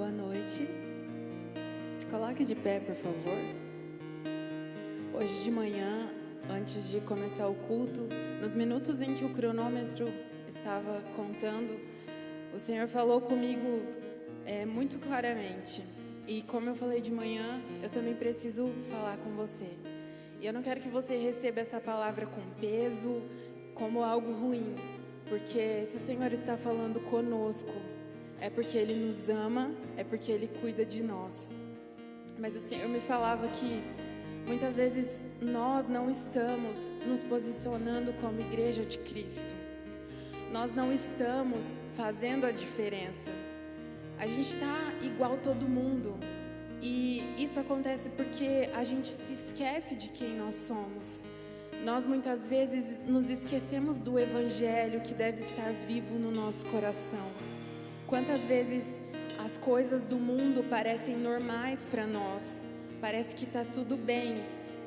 boa noite. Se coloque de pé, por favor. Hoje de manhã, antes de começar o culto, nos minutos em que o cronômetro estava contando, o Senhor falou comigo muito claramente. E como eu falei de manhã, eu também preciso falar com você. E eu não quero que você receba essa palavra com peso, como algo ruim. Porque se o Senhor está falando conosco, é porque Ele nos ama, é porque Ele cuida de nós. Mas o Senhor me falava que muitas vezes nós não estamos nos posicionando como igreja de Cristo. Nós não estamos fazendo a diferença. A gente está igual todo mundo. E isso acontece porque a gente se esquece de quem nós somos. Nós muitas vezes nos esquecemos do Evangelho que deve estar vivo no nosso coração. Quantas vezes as coisas do mundo parecem normais para nós, parece que está tudo bem,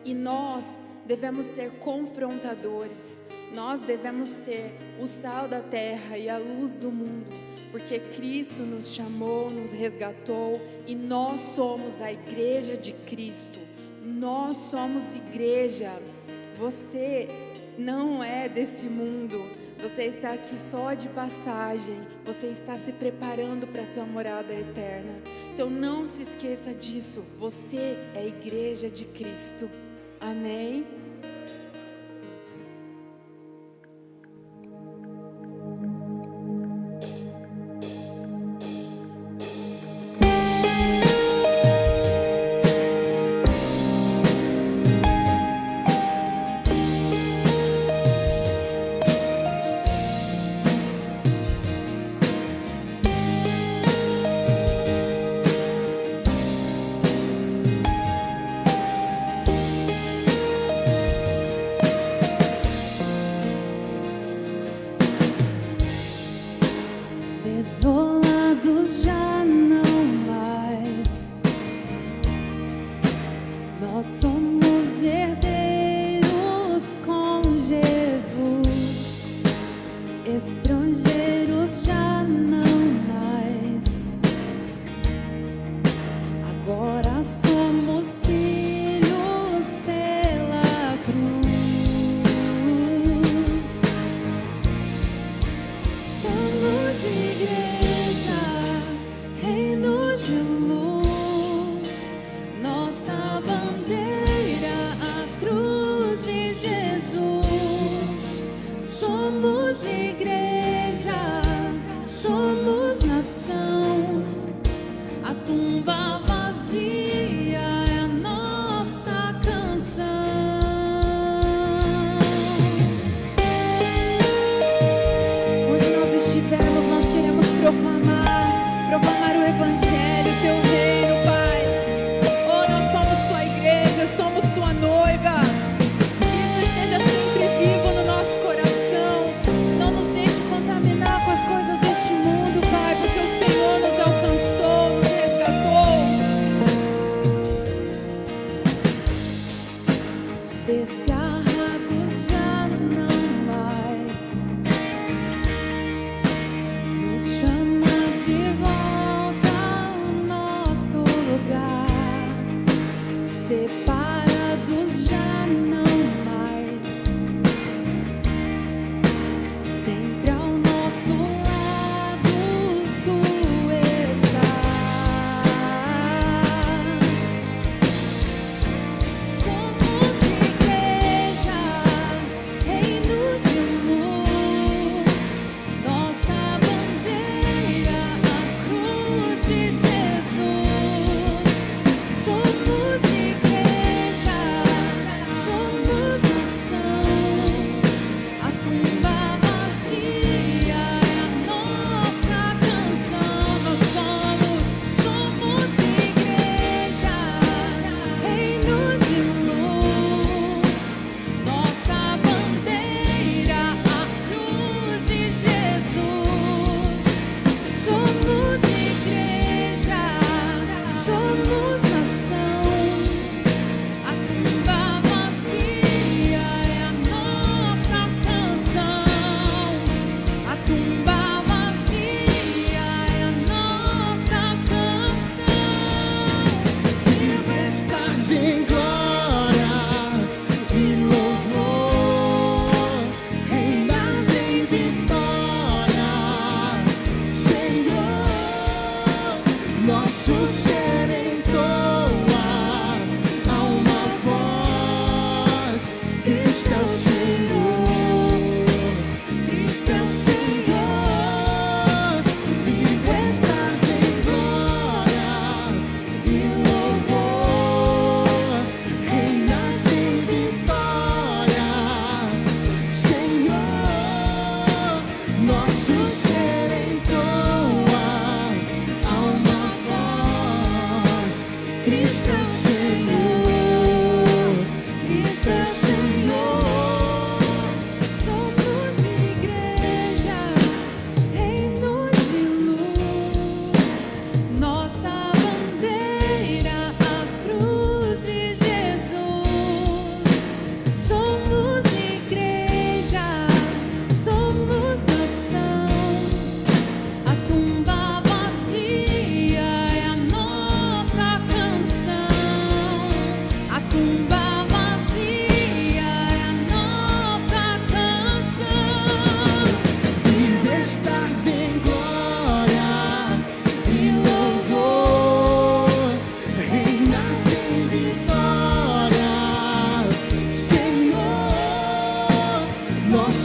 e nós devemos ser confrontadores, nós devemos ser o sal da terra e a luz do mundo, porque Cristo nos chamou, nos resgatou, e nós somos a igreja de Cristo, nós somos igreja. Você não é desse mundo, você está aqui só de passagem, você está se preparando para a sua morada eterna. Então não se esqueça disso, você é a igreja de Cristo. Amém? Desolados já não mais, nós somos herdeiros com Jesus, estrangeiros já não mais, agora somos filhos pela cruz, somos igreja, reino de luz, nossa bandeira, a cruz de Jesus. Somos igreja, somos nação, a tumba vazia é a nossa canção. Onde nós estivermos, nós queremos proclamar o Evangelho, Teu reino, Pai. Oh, nós somos Tua igreja, somos Tua noiva. Que isso esteja sempre vivo no nosso coração. Não nos deixe contaminar com as coisas deste mundo, Pai, porque o Senhor nos alcançou, nos resgatou. Desgarrados já não mais, nos chama de volta ao nosso lugar. Separados já não mais, sempre ao nosso lado Tu estás. Somos igreja,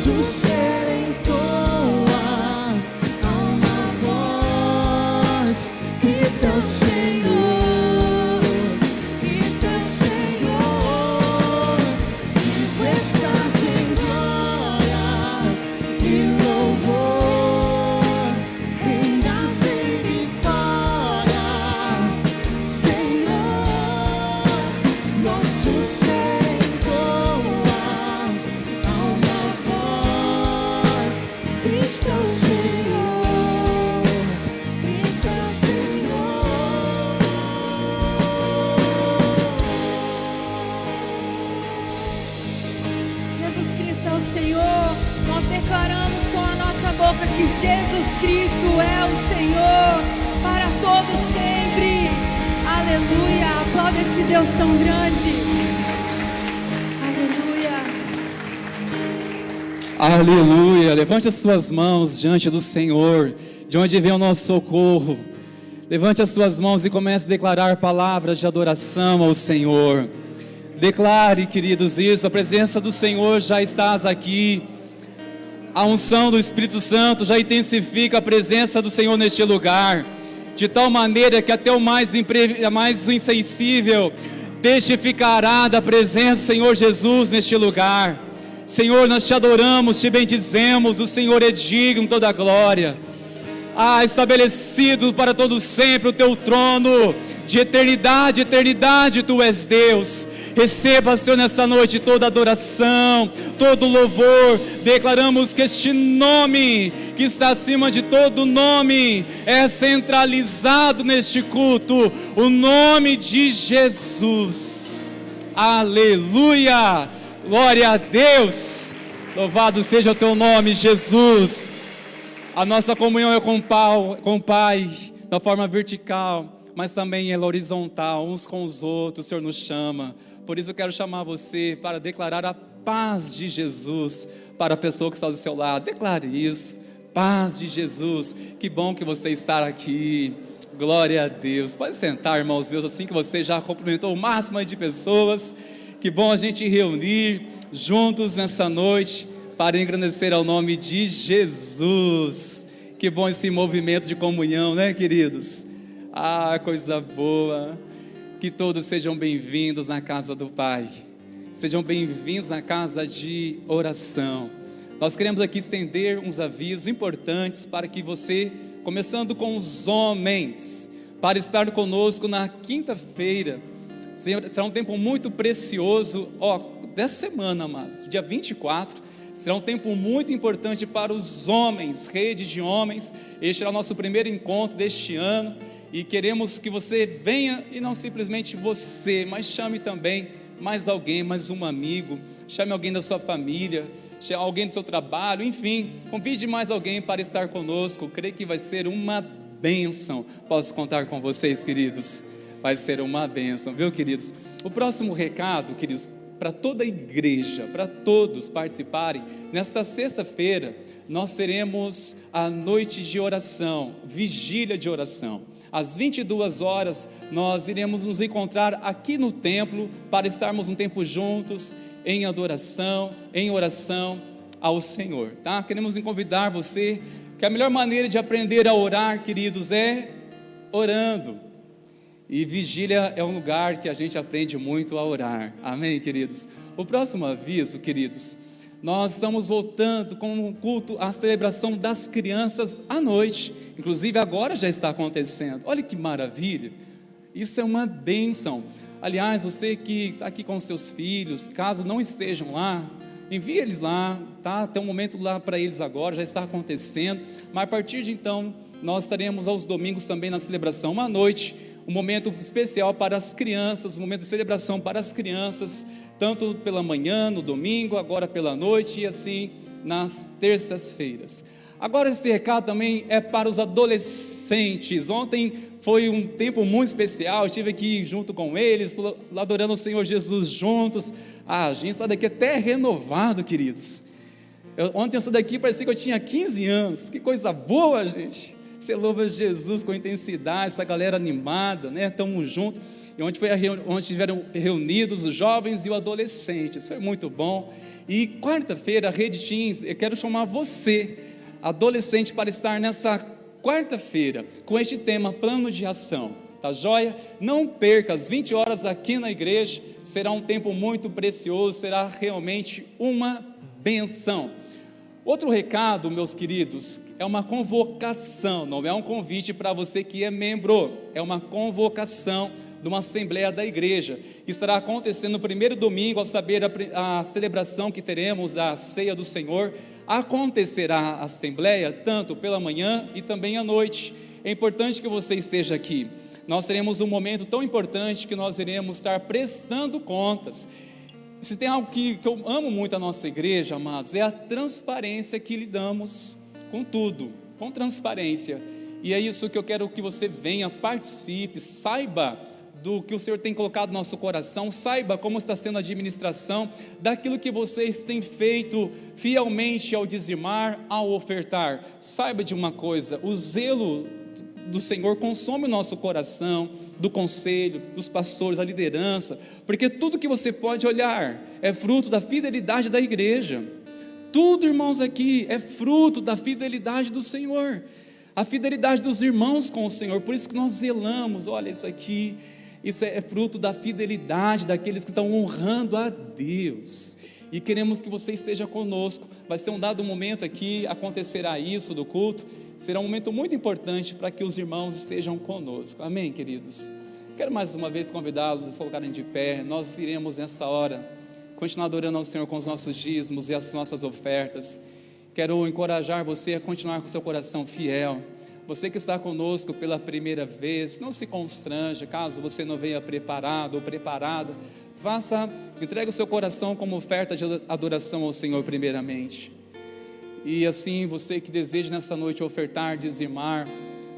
nosso ser entoa a uma voz: Cristo é o Senhor, Cristo é o Senhor. Tu estás em glória e louvor, reinas em vitória, Senhor. Nosso ser entoa a uma voz: Cristo é o Senhor, Cristo é o Senhor. Jesus Cristo é o Senhor. Nós declaramos com a nossa boca que Jesus Cristo é o Senhor para todos sempre. Aleluia. Aplauda esse Deus tão grande. Aleluia. Aleluia, levante as suas mãos diante do Senhor, de onde vem o nosso socorro. Levante as suas mãos e comece a declarar palavras de adoração ao Senhor. Declare, queridos, isso, a presença do Senhor já está aqui. A unção do Espírito Santo já intensifica a presença do Senhor neste lugar, de tal maneira que até o mais insensível testificará da presença do Senhor Jesus neste lugar. Senhor, nós te adoramos, te bendizemos, o Senhor é digno de toda a glória. Estabelecido para todo sempre o teu trono, de eternidade, eternidade, tu és Deus. Receba, Senhor, nessa noite toda adoração, todo louvor. Declaramos que este nome, que está acima de todo nome, é centralizado neste culto, o nome de Jesus. Aleluia, glória a Deus, louvado seja o teu nome, Jesus. A nossa comunhão é com o Pai, da forma vertical, mas também é horizontal, uns com os outros. O Senhor nos chama. Por isso eu quero chamar você para declarar a paz de Jesus para a pessoa que está do seu lado. Declare isso, paz de Jesus. Que bom que você está aqui, glória a Deus. Pode sentar, irmãos meus, assim que você já cumprimentou o máximo de pessoas. Que bom a gente reunir juntos nessa noite para engrandecer ao nome de Jesus. Que bom esse movimento de comunhão, né, queridos? Coisa boa. Que todos sejam bem-vindos na casa do Pai. Sejam bem-vindos na casa de oração. Nós queremos aqui estender uns avisos importantes para que você, começando com os homens, para estar conosco na quinta-feira. Será um tempo muito precioso, dessa semana, mas dia 24, será um tempo muito importante para os homens, rede de homens. Este será o nosso primeiro encontro deste ano, e queremos que você venha, e não simplesmente você, mas chame também mais alguém, mais um amigo, chame alguém da sua família, chame alguém do seu trabalho, enfim, convide mais alguém para estar conosco. Creio que vai ser uma bênção. Posso contar com vocês, queridos? Vai ser uma bênção, viu, queridos? O próximo recado, queridos, para toda a igreja, para todos participarem, nesta sexta-feira, nós teremos a noite de oração, vigília de oração. Às 22 horas, nós iremos nos encontrar aqui no templo, para estarmos um tempo juntos, em adoração, em oração ao Senhor, tá? Queremos convidar você, que a melhor maneira de aprender a orar, queridos, é orando. E vigília é um lugar que a gente aprende muito a orar. Amém, queridos? O próximo aviso, queridos, nós estamos voltando com um culto, a celebração das crianças à noite. Inclusive agora já está acontecendo. Olha que maravilha. Isso é uma bênção. Aliás, você que está aqui com seus filhos, caso não estejam lá, envie eles lá, tá? Tem um momento lá para eles agora, já está acontecendo. Mas a partir de então, nós estaremos aos domingos também na celebração à noite. Um momento especial para as crianças, um momento de celebração para as crianças, tanto pela manhã, no domingo, agora pela noite, e assim nas terças-feiras. Agora este recado também é para os adolescentes. Ontem foi um tempo muito especial, eu estive aqui junto com eles, adorando o Senhor Jesus juntos. A gente sai daqui até renovado, queridos. Ontem eu saí daqui, parecia que eu tinha 15 anos, que coisa boa, gente. Você louva Jesus com intensidade, essa galera animada, né? Estamos juntos. E onde estiveram reunidos os jovens e o adolescente. Isso foi muito bom. E quarta-feira, Rede Teens, eu quero chamar você, adolescente, para estar nessa quarta-feira com este tema, plano de ação. Tá joia? Não perca, às 20 horas aqui na igreja. Será um tempo muito precioso, será realmente uma benção. Outro recado, meus queridos, é uma convocação, não é um convite para você que é membro, é uma convocação de uma assembleia da igreja, que estará acontecendo no primeiro domingo, ao saber a celebração que teremos, a ceia do Senhor. Acontecerá a assembleia tanto pela manhã e também à noite. É importante que você esteja aqui. Nós teremos um momento tão importante que nós iremos estar prestando contas. Se tem algo que eu amo muito a nossa igreja, amados, é a transparência que lidamos com tudo, com transparência. E é isso que eu quero que você venha, participe, saiba do que o Senhor tem colocado no nosso coração, saiba como está sendo a administração daquilo que vocês têm feito fielmente ao dizimar, ao ofertar. Saiba de uma coisa, o zelo do Senhor consome o nosso coração, do conselho, dos pastores, a liderança, porque tudo que você pode olhar é fruto da fidelidade da igreja. Tudo, irmãos, aqui é fruto da fidelidade do Senhor, a fidelidade dos irmãos com o Senhor. Por isso que nós zelamos. Olha, isso é fruto da fidelidade daqueles que estão honrando a Deus, e queremos que você esteja conosco. Vai ser um dado momento aqui, acontecerá isso do culto, será um momento muito importante para que os irmãos estejam conosco, amém, queridos? Quero mais uma vez convidá-los a se colocarem de pé. Nós iremos nessa hora continuar adorando ao Senhor com os nossos dízimos e as nossas ofertas. Quero encorajar você a continuar com seu coração fiel. Você que está conosco pela primeira vez, não se constranja, caso você não venha preparado ou preparada. Entregue o seu coração como oferta de adoração ao Senhor primeiramente. E assim, você que deseja nessa noite ofertar, dizimar,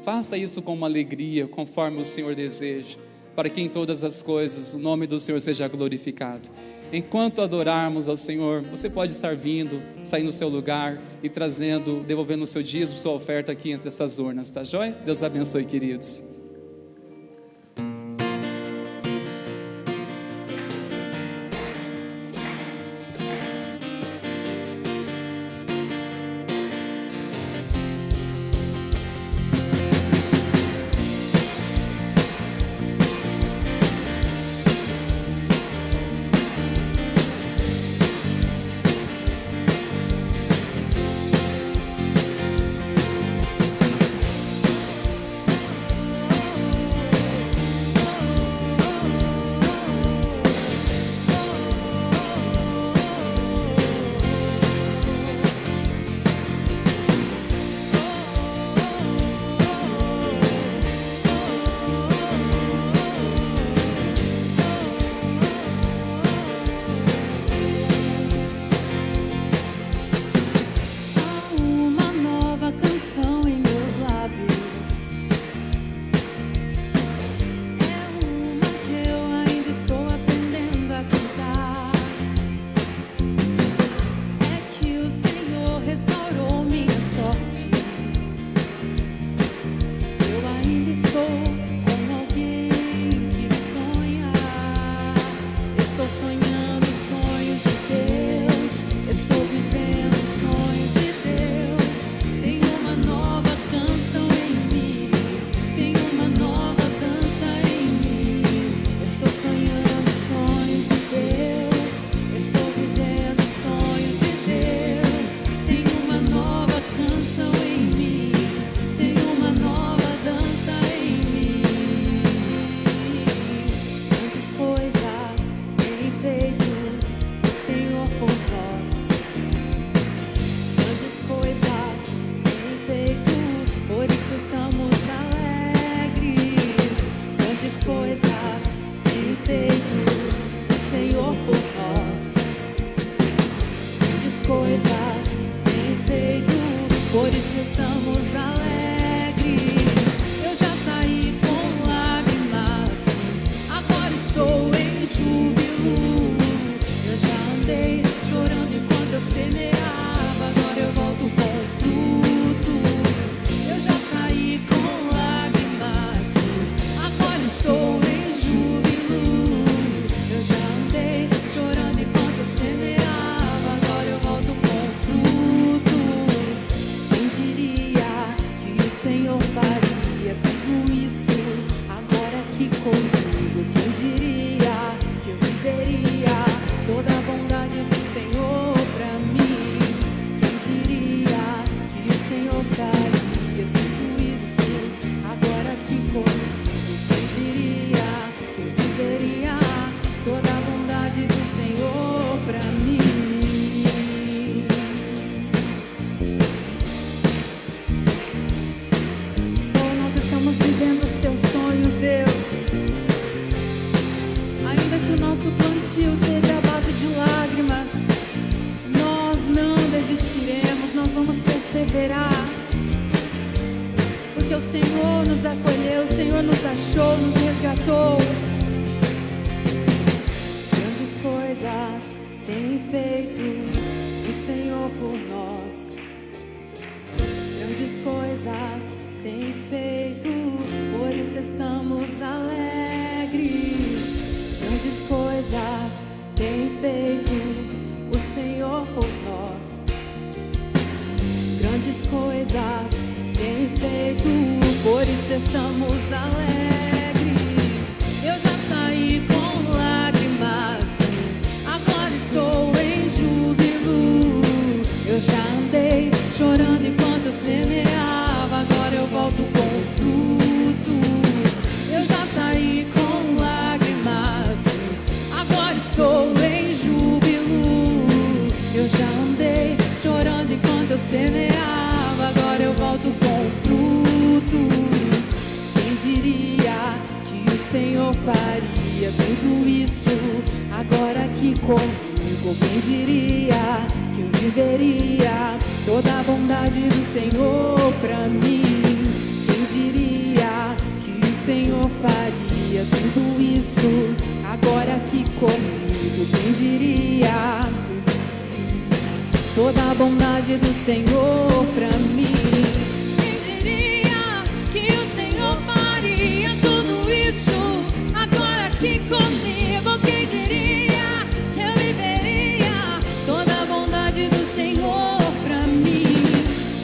faça isso com uma alegria, conforme o Senhor deseja, para que em todas as coisas o nome do Senhor seja glorificado. Enquanto adorarmos ao Senhor, você pode estar vindo, saindo do seu lugar e trazendo, devolvendo o seu dízimo, sua oferta aqui entre essas urnas, tá joia? Deus abençoe, queridos. Senhor nos achou, nos resgatou. Grandes coisas tem feito o Senhor por nós. Grandes coisas tem feito, por isso estamos alegres. Grandes coisas tem feito o Senhor por nós. Grandes coisas tem feito, por isso estamos alegres. Eu já saí com lágrimas, agora estou em júbilo. Eu já andei chorando enquanto eu semeava, agora eu volto com frutos. Eu já saí com lágrimas, agora estou em júbilo. Eu já andei chorando enquanto eu semeava, agora eu volto com frutos. Quem diria que o Senhor faria tudo isso agora aqui comigo? Quem diria que eu viveria toda a bondade do Senhor pra mim? Quem diria que o Senhor faria tudo isso agora aqui comigo? Quem diria toda a bondade do Senhor pra mim? Quem diria que o Senhor faria tudo isso agora aqui comigo? Quem diria que eu viveria toda a bondade do Senhor pra mim?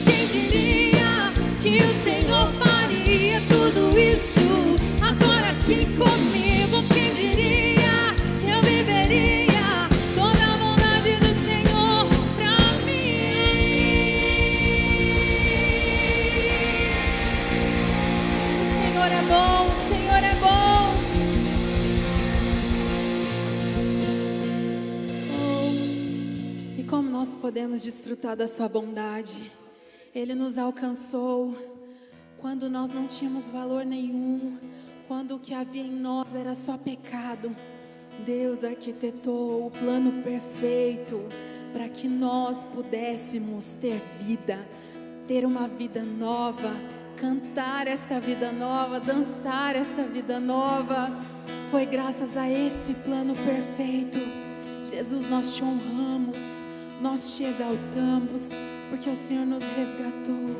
Quem diria que o Senhor faria tudo isso agora aqui comigo? Quem diria que eu viveria toda a bondade do Senhor pra mim? O Senhor é bom, o Senhor é bom. E como nós podemos desfrutar da sua bondade? Ele nos alcançou quando nós não tínhamos valor nenhum, quando o que havia em nós era só pecado. Deus arquitetou o plano perfeito para que nós pudéssemos ter vida, ter uma vida nova, cantar esta vida nova, dançar esta vida nova. Foi graças a esse plano perfeito. Jesus, nós te honramos, nós te exaltamos, porque o Senhor nos resgatou.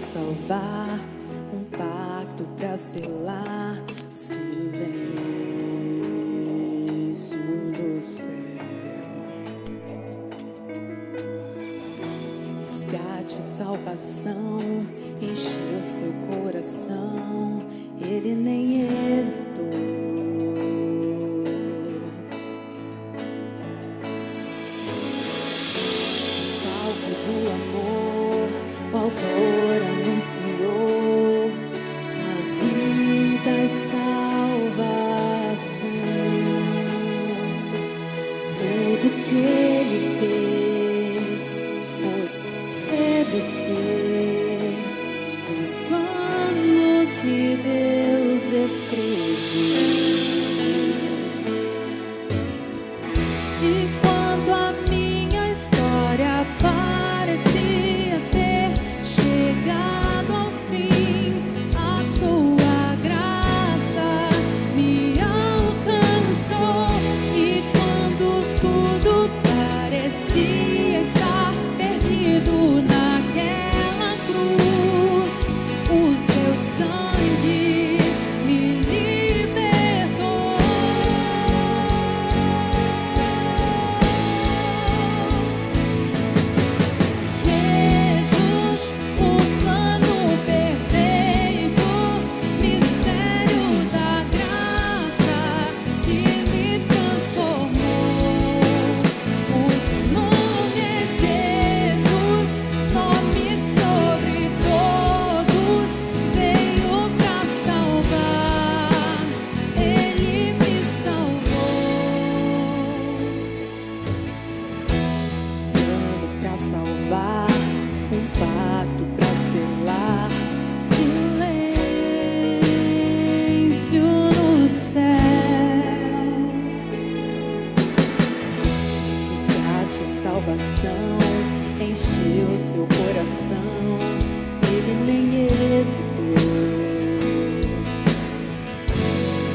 Salvar, um pacto pra selar, silêncio do céu. Resgate, salvação, encheu seu coração, ele nem hesitou. Palco do amor, o autor anunciou a vida e salvação. Tudo que ele fez foi obedecer o plano que Deus escreveu. E quando a minha história parecia ter chegado Ele nem hesitou.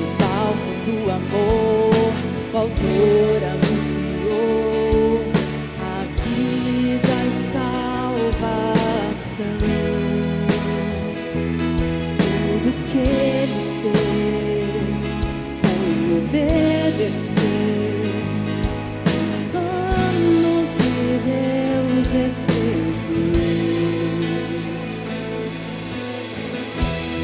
No palco do amor, o autor anunciou a vida e salvação. Tudo que ele fez foi obedecer o plano que Deus escreveu.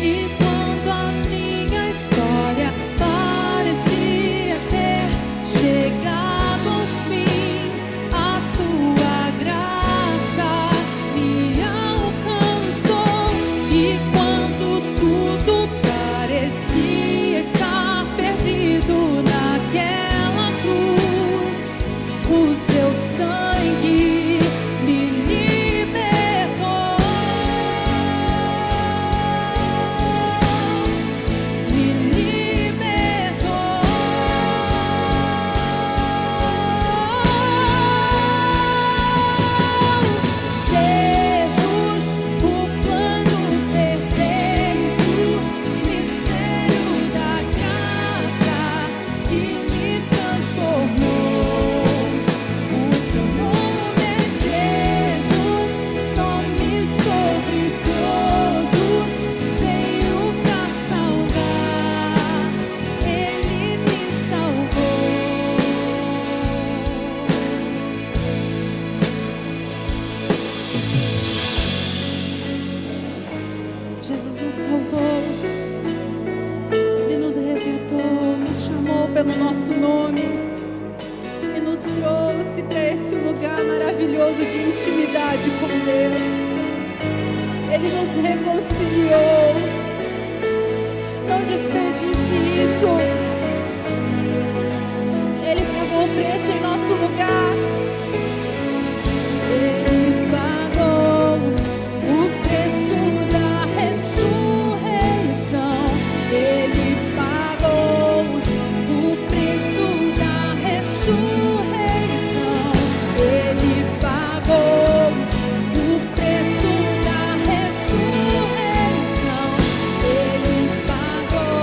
E quando a minha história parecia ter chegado ao fim, a sua graça me alcançou. E quando tudo parecia estar perdido naquela cruz, o seu sangue me libertou. Me libertou. Jesus, o plano perfeito, mistério da graça que me transformou. O seu nome é Jesus, nome sobre todos, veio pra salvar. Ele me salvou. Jesus nos salvou, Ele nos resgatou, nos chamou pelo nosso nome e nos trouxe para esse lugar maravilhoso de intimidade com Deus. Ele nos reconciliou. Não desperdice isso. Ele pagou o preço em nosso lugar. Ele pagou o preço da ressurreição. Ele pagou o preço da ressurreição. Ele pagou o preço da ressurreição. Ele pagou.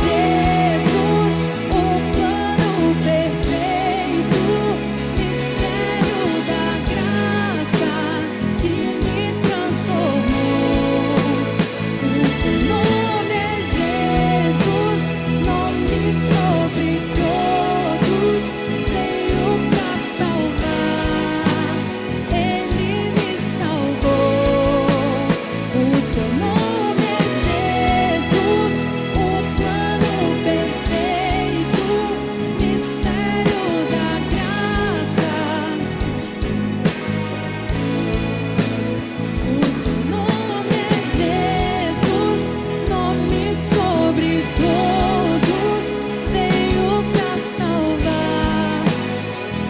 Jesus, o plano perfeito, mistério da graça que me transformou. O seu nome é Jesus, nome sobre todos, veio pra salvar. Ele me salvou. O seu nome é Jesus, o plano perfeito, mistério da graça. O seu nome é Jesus, nome sobre todos, veio pra salvar.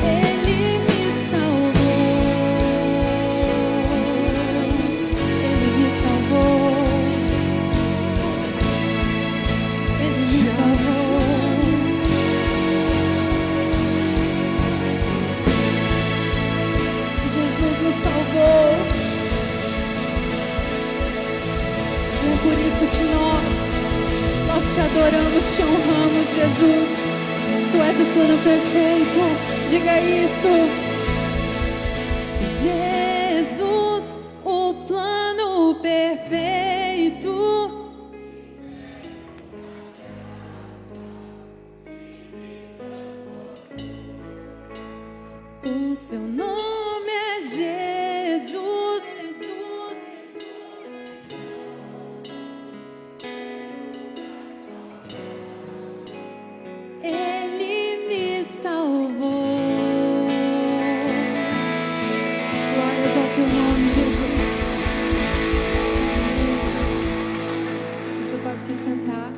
Ele me salvou. Ele me salvou. Ele me salvou. Jesus nos salvou. E é por isso que nós te adoramos, te honramos, Jesus. Tu és o plano perfeito. Diga isso. Jesus, o plano perfeito. O seu nome é Jesus. Ele me salvou. Glórias ao teu nome, Jesus. Você pode se sentar.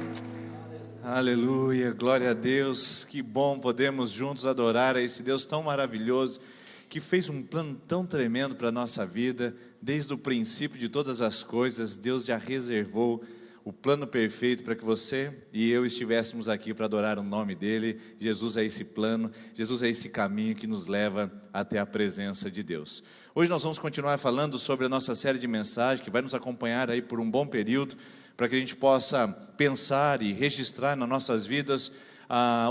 Aleluia, glória a Deus, que bom podemos juntos adorar a esse Deus tão maravilhoso, que fez um plano tão tremendo para a nossa vida, desde o princípio de todas as coisas. Deus já reservou o plano perfeito para que você e eu estivéssemos aqui para adorar o nome dEle. Jesus é esse plano, Jesus é esse caminho que nos leva até a presença de Deus. Hoje nós vamos continuar falando sobre a nossa série de mensagens, que vai nos acompanhar aí por um bom período, para que a gente possa pensar e registrar nas nossas vidas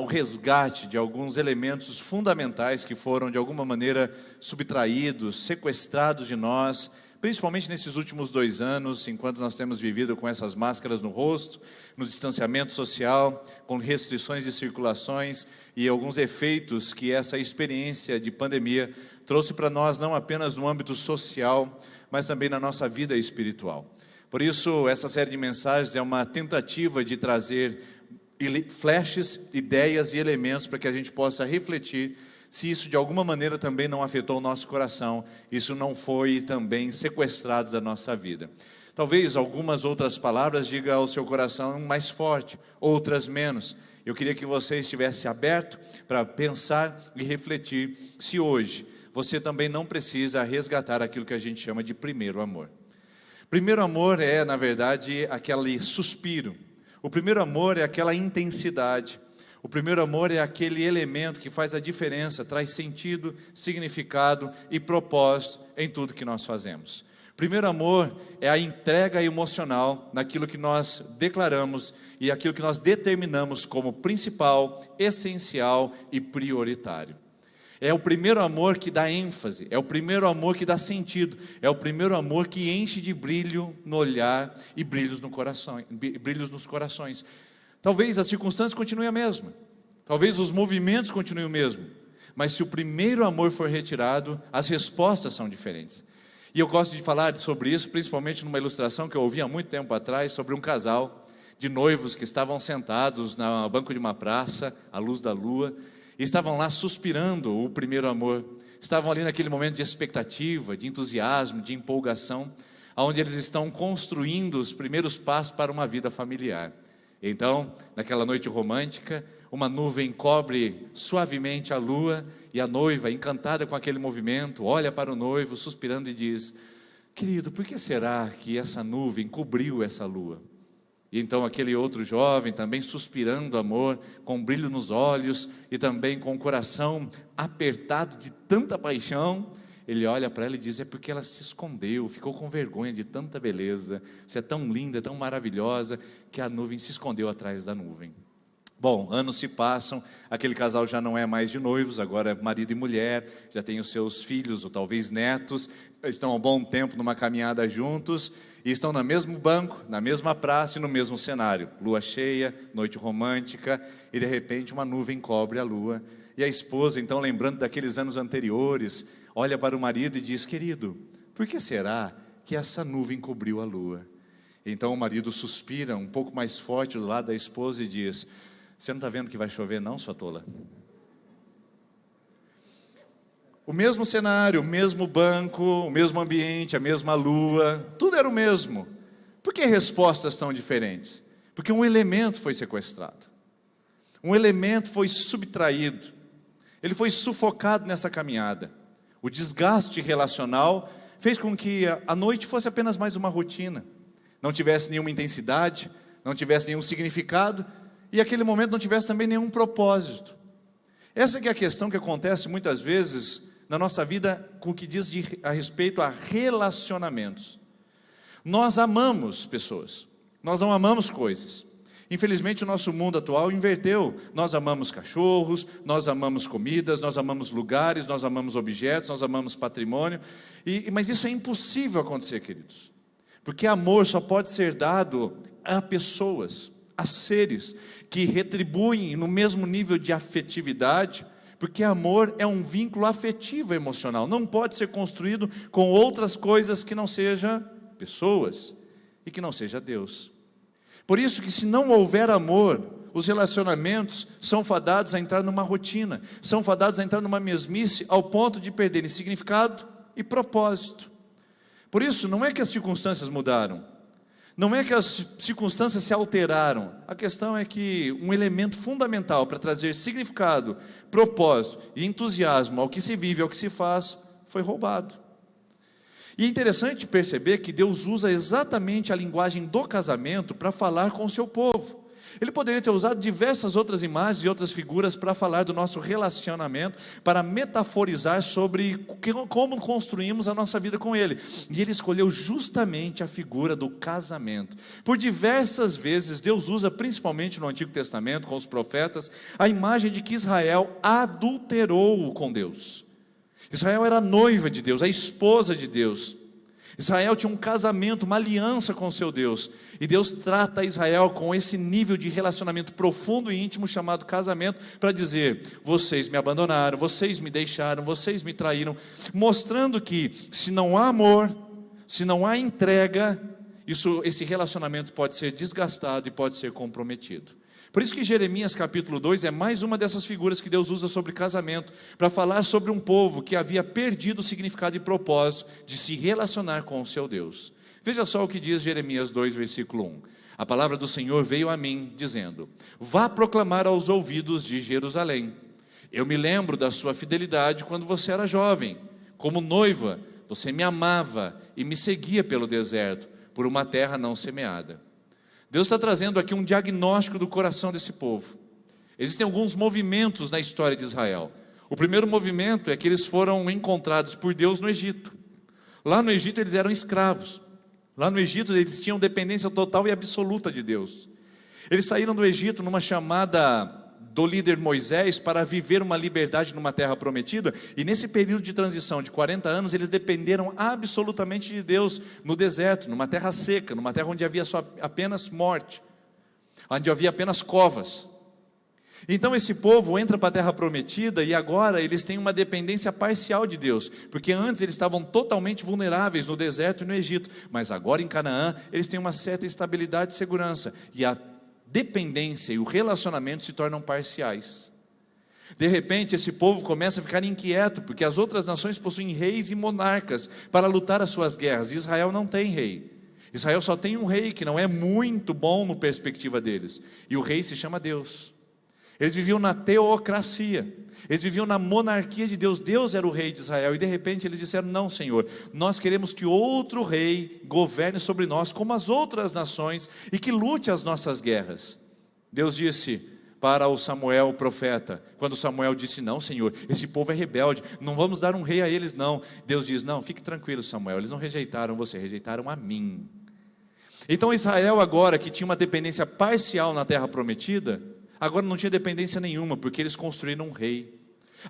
o resgate de alguns elementos fundamentais que foram de alguma maneira subtraídos, sequestrados de nós, principalmente nesses últimos 2 anos, enquanto nós temos vivido com essas máscaras no rosto, no distanciamento social, com restrições de circulações e alguns efeitos que essa experiência de pandemia trouxe para nós, não apenas no âmbito social, mas também na nossa vida espiritual. Por isso, essa série de mensagens é uma tentativa de trazer flashes, ideias e elementos para que a gente possa refletir se isso de alguma maneira também não afetou o nosso coração, isso não foi também sequestrado da nossa vida. Talvez algumas outras palavras digam ao seu coração mais forte, outras menos. Eu queria que você estivesse aberto para pensar e refletir se hoje você também não precisa resgatar aquilo que a gente chama de primeiro amor. Primeiro amor é, na verdade, aquele suspiro. O primeiro amor é aquela intensidade. O primeiro amor é aquele elemento que faz a diferença, traz sentido, significado e propósito em tudo que nós fazemos. Primeiro amor é a entrega emocional naquilo que nós declaramos e aquilo que nós determinamos como principal, essencial e prioritário. É o primeiro amor que dá ênfase, é o primeiro amor que dá sentido, é o primeiro amor que enche de brilho no olhar e brilhos nos corações. Talvez as circunstâncias continuem a mesma, talvez os movimentos continuem o mesmo, mas se o primeiro amor for retirado, as respostas são diferentes. E eu gosto de falar sobre isso, principalmente numa ilustração que eu ouvi há muito tempo atrás, sobre um casal de noivos que estavam sentados no banco de uma praça, à luz da lua, e estavam lá suspirando o primeiro amor, estavam ali naquele momento de expectativa, de entusiasmo, de empolgação, onde eles estão construindo os primeiros passos para uma vida familiar. Então, naquela noite romântica, uma nuvem cobre suavemente a lua e a noiva, encantada com aquele movimento, olha para o noivo suspirando e diz: querido, por que será que essa nuvem cobriu essa lua? E então aquele outro jovem também suspirando amor, com brilho nos olhos e também com o coração apertado de tanta paixão, ele olha para ela e diz: é porque ela se escondeu, ficou com vergonha de tanta beleza, você é tão linda, tão maravilhosa, que a nuvem se escondeu atrás da nuvem. Bom, anos se passam, aquele casal já não é mais de noivos, agora é marido e mulher, já tem os seus filhos ou talvez netos, estão há um bom tempo numa caminhada juntos, e estão no mesmo banco, na mesma praça e no mesmo cenário, lua cheia, noite romântica, e de repente uma nuvem cobre a lua, e a esposa, então lembrando daqueles anos anteriores, olha para o marido e diz: querido, por que será que essa nuvem cobriu a lua? Então o marido suspira um pouco mais forte do lado da esposa e diz: você não está vendo que vai chover não, sua tola? O mesmo cenário, o mesmo banco, o mesmo ambiente, a mesma lua, tudo era o mesmo. Por que respostas tão diferentes? Porque um elemento foi sequestrado, um elemento foi subtraído, ele foi sufocado nessa caminhada. O desgaste relacional fez com que a noite fosse apenas mais uma rotina, não tivesse nenhuma intensidade, não tivesse nenhum significado, e aquele momento não tivesse também nenhum propósito. Essa que é a questão que acontece muitas vezes na nossa vida com o que diz a respeito a relacionamentos. Nós amamos pessoas, nós não amamos coisas. Infelizmente o nosso mundo atual inverteu. Nós amamos cachorros, nós amamos comidas, nós amamos lugares, nós amamos objetos, nós amamos patrimônio, mas isso é impossível acontecer, queridos, porque amor só pode ser dado a pessoas, a seres que retribuem no mesmo nível de afetividade, porque amor é um vínculo afetivo emocional, não pode ser construído com outras coisas que não seja pessoas e que não seja Deus. Por isso que se não houver amor, os relacionamentos são fadados a entrar numa rotina, são fadados a entrar numa mesmice ao ponto de perderem significado e propósito. Por isso não é que as circunstâncias mudaram, não é que as circunstâncias se alteraram, a questão é que um elemento fundamental para trazer significado, propósito e entusiasmo ao que se vive, ao que se faz, foi roubado. E é interessante perceber que Deus usa exatamente a linguagem do casamento para falar com o seu povo. Ele poderia ter usado diversas outras imagens e outras figuras para falar do nosso relacionamento, para metaforizar sobre como construímos a nossa vida com Ele. E Ele escolheu justamente a figura do casamento. Por diversas vezes, Deus usa, principalmente no Antigo Testamento, com os profetas, a imagem de que Israel adulterou com Deus. Israel era a noiva de Deus, a esposa de Deus. Israel tinha um casamento, uma aliança com o seu Deus. E Deus trata Israel com esse nível de relacionamento profundo e íntimo chamado casamento, para dizer: vocês me abandonaram, vocês me deixaram, vocês me traíram, mostrando que se não há amor, se não há entrega, esse relacionamento pode ser desgastado e pode ser comprometido. Por isso que Jeremias capítulo 2 é mais uma dessas figuras que Deus usa sobre casamento, para falar sobre um povo que havia perdido o significado e propósito de se relacionar com o seu Deus. Veja só o que diz Jeremias 2, versículo 1. A palavra do Senhor veio a mim, dizendo: vá proclamar aos ouvidos de Jerusalém: eu me lembro da sua fidelidade quando você era jovem. Como noiva, você me amava e me seguia pelo deserto, por uma terra não semeada. Deus está trazendo aqui um diagnóstico do coração desse povo. Existem alguns movimentos na história de Israel. O primeiro movimento é que eles foram encontrados por Deus no Egito. Lá no Egito eles eram escravos. Lá no Egito eles tinham dependência total e absoluta de Deus. Eles saíram do Egito numa chamada do líder Moisés para viver uma liberdade numa terra prometida, e nesse período de transição de 40 anos, eles dependeram absolutamente de Deus no deserto, numa terra seca, numa terra onde havia apenas morte, onde havia apenas covas. Então esse povo entra para a terra prometida e agora eles têm uma dependência parcial de Deus, porque antes eles estavam totalmente vulneráveis no deserto e no Egito, mas agora em Canaã eles têm uma certa estabilidade e segurança, e a dependência e o relacionamento se tornam parciais. De repente esse povo começa a ficar inquieto, porque as outras nações possuem reis e monarcas para lutar as suas guerras. Israel não tem rei. Israel só tem um rei que não é muito bom na perspectiva deles, e o rei se chama Deus. Eles viviam na teocracia, eles viviam na monarquia de Deus. Deus era o rei de Israel, e de repente eles disseram: não, Senhor, nós queremos que outro rei governe sobre nós como as outras nações e que lute as nossas guerras. Deus disse para o Samuel, o profeta, quando Samuel disse: não, Senhor, esse povo é rebelde, não vamos dar um rei a eles não. Deus diz: não, fique tranquilo, Samuel, eles não rejeitaram você, rejeitaram a mim. Então Israel agora, que tinha uma dependência parcial na terra prometida, agora não tinha dependência nenhuma, porque eles construíram um rei.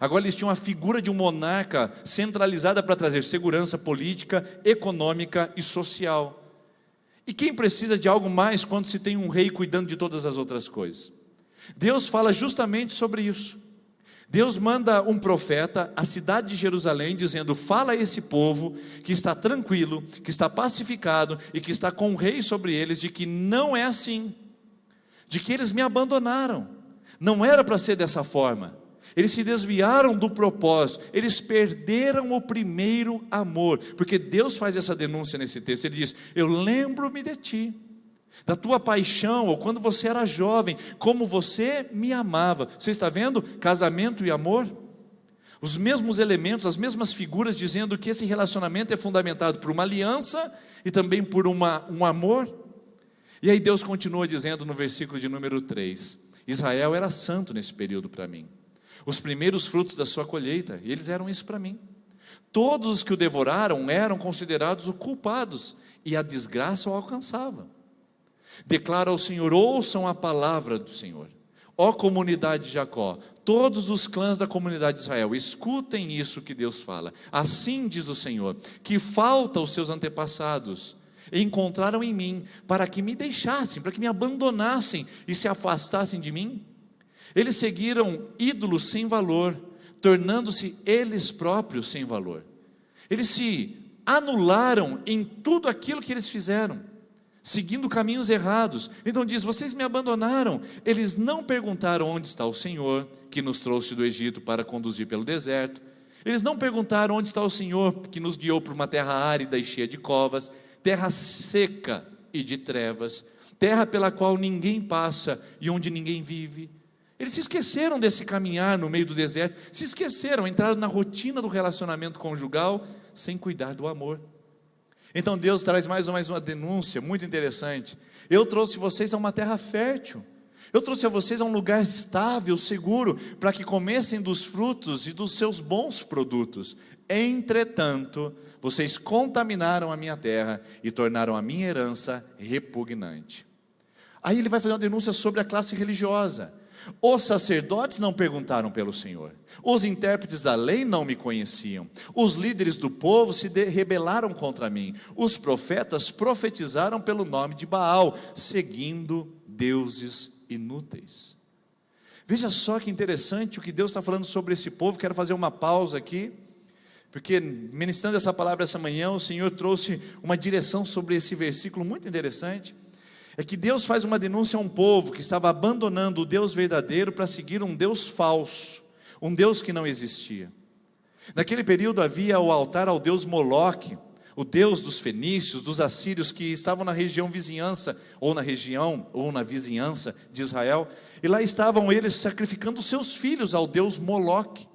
Agora eles tinham a figura de um monarca centralizada para trazer segurança política, econômica e social. E quem precisa de algo mais quando se tem um rei cuidando de todas as outras coisas? Deus fala justamente sobre isso. Deus manda um profeta à cidade de Jerusalém, dizendo: fala a esse povo que está tranquilo, que está pacificado e que está com um rei sobre eles, de que não é assim, de que eles me abandonaram, não era para ser dessa forma, eles se desviaram do propósito, eles perderam o primeiro amor, porque Deus faz essa denúncia nesse texto. Ele diz: eu lembro-me de ti, da tua paixão, ou quando você era jovem, como você me amava. Você está vendo? Casamento e amor, os mesmos elementos, as mesmas figuras, dizendo que esse relacionamento é fundamentado por uma aliança e também por um amor. E aí Deus continua dizendo no versículo de número 3, Israel era santo nesse período para mim, os primeiros frutos da sua colheita, e eles eram isso para mim. Todos os que o devoraram eram considerados os culpados, e a desgraça o alcançava. Declara ao Senhor: ouçam a palavra do Senhor, ó comunidade de Jacó, todos os clãs da comunidade de Israel, escutem isso que Deus fala. Assim diz o Senhor, que falta aos seus antepassados encontraram em mim, para que me deixassem, para que me abandonassem e se afastassem de mim. Eles seguiram ídolos sem valor, tornando-se eles próprios sem valor. Eles se anularam em tudo aquilo que eles fizeram, seguindo caminhos errados. Então diz: vocês me abandonaram. Eles não perguntaram onde está o Senhor, que nos trouxe do Egito para conduzir pelo deserto. Eles não perguntaram onde está o Senhor, que nos guiou por uma terra árida e cheia de covas, terra seca e de trevas, terra pela qual ninguém passa e onde ninguém vive. Eles se esqueceram desse caminhar no meio do deserto, se esqueceram, entraram na rotina do relacionamento conjugal, sem cuidar do amor. Então Deus traz mais uma denúncia muito interessante. Eu trouxe vocês a uma terra fértil. Eu trouxe a vocês a um lugar estável, seguro, para que comessem dos frutos e dos seus bons produtos. Entretanto, vocês contaminaram a minha terra e tornaram a minha herança repugnante. Aí ele vai fazer uma denúncia sobre a classe religiosa. Os sacerdotes não perguntaram pelo Senhor, os intérpretes da lei não me conheciam, os líderes do povo se rebelaram contra mim, os profetas profetizaram pelo nome de Baal, seguindo deuses inúteis. Veja só que interessante o que Deus está falando sobre esse povo. Quero fazer uma pausa aqui, porque ministrando essa palavra essa manhã, o Senhor trouxe uma direção sobre esse versículo muito interessante. É que Deus faz uma denúncia a um povo que estava abandonando o Deus verdadeiro para seguir um Deus falso, um Deus que não existia. Naquele período havia o altar ao Deus Moloque, o Deus dos fenícios, dos assírios, que estavam na região vizinhança, ou na vizinhança de Israel, e lá estavam eles sacrificando seus filhos ao Deus Moloque.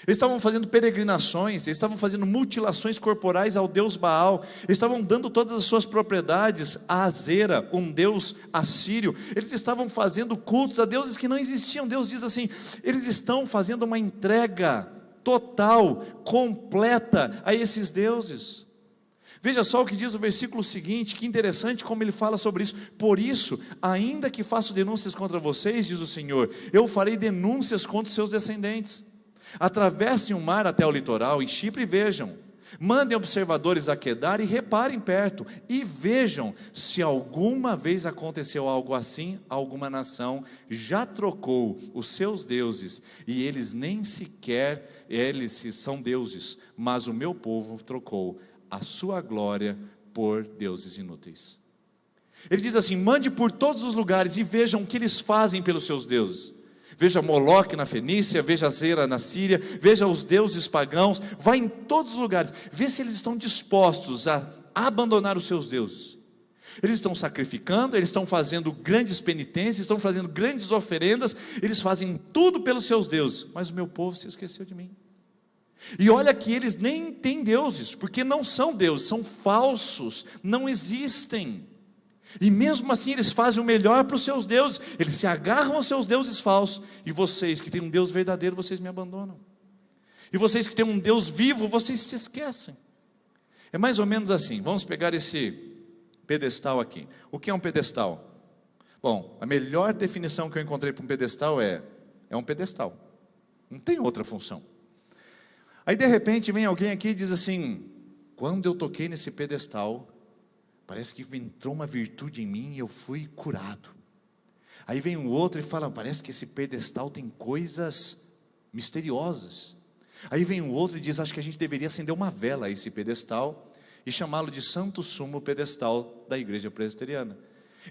Eles estavam fazendo peregrinações, eles estavam fazendo mutilações corporais ao Deus Baal, eles estavam dando todas as suas propriedades a Azera, um Deus assírio. Eles estavam fazendo cultos a deuses que não existiam. Deus diz assim: eles estão fazendo uma entrega total, completa a esses deuses. Veja só o que diz o versículo seguinte, que interessante como ele fala sobre isso. Por isso, ainda que faço denúncias contra vocês, diz o Senhor, eu farei denúncias contra os seus descendentes. Atravessem o mar até o litoral, em Chipre, e vejam. Mandem observadores a Quedar e reparem perto, e vejam se alguma vez aconteceu algo assim. Alguma nação já trocou os seus deuses, e eles nem sequer, eles são deuses, mas o meu povo trocou a sua glória por deuses inúteis. Ele diz assim: mande por todos os lugares e vejam o que eles fazem pelos seus deuses. Veja Moloque na Fenícia, veja Azera na Síria, veja os deuses pagãos, vai em todos os lugares, vê se eles estão dispostos a abandonar os seus deuses. Eles estão sacrificando, eles estão fazendo grandes penitências, estão fazendo grandes oferendas, eles fazem tudo pelos seus deuses, mas o meu povo se esqueceu de mim. E olha que eles nem têm deuses, porque não são deuses, são falsos, não existem. E mesmo assim eles fazem o melhor para os seus deuses, eles se agarram aos seus deuses falsos. E vocês que têm um Deus verdadeiro, vocês me abandonam. E vocês que têm um Deus vivo, vocês se esquecem. É mais ou menos assim. Vamos pegar esse pedestal aqui. O que é um pedestal? Bom, a melhor definição que eu encontrei para um pedestal é um pedestal, não tem outra função. Aí de repente vem alguém aqui e diz assim: quando eu toquei nesse pedestal, parece que entrou uma virtude em mim e eu fui curado. Aí vem um outro e fala: parece que esse pedestal tem coisas misteriosas. Aí vem um outro e diz: acho que a gente deveria acender uma vela a esse pedestal e chamá-lo de Santo Sumo Pedestal da Igreja Presbiteriana.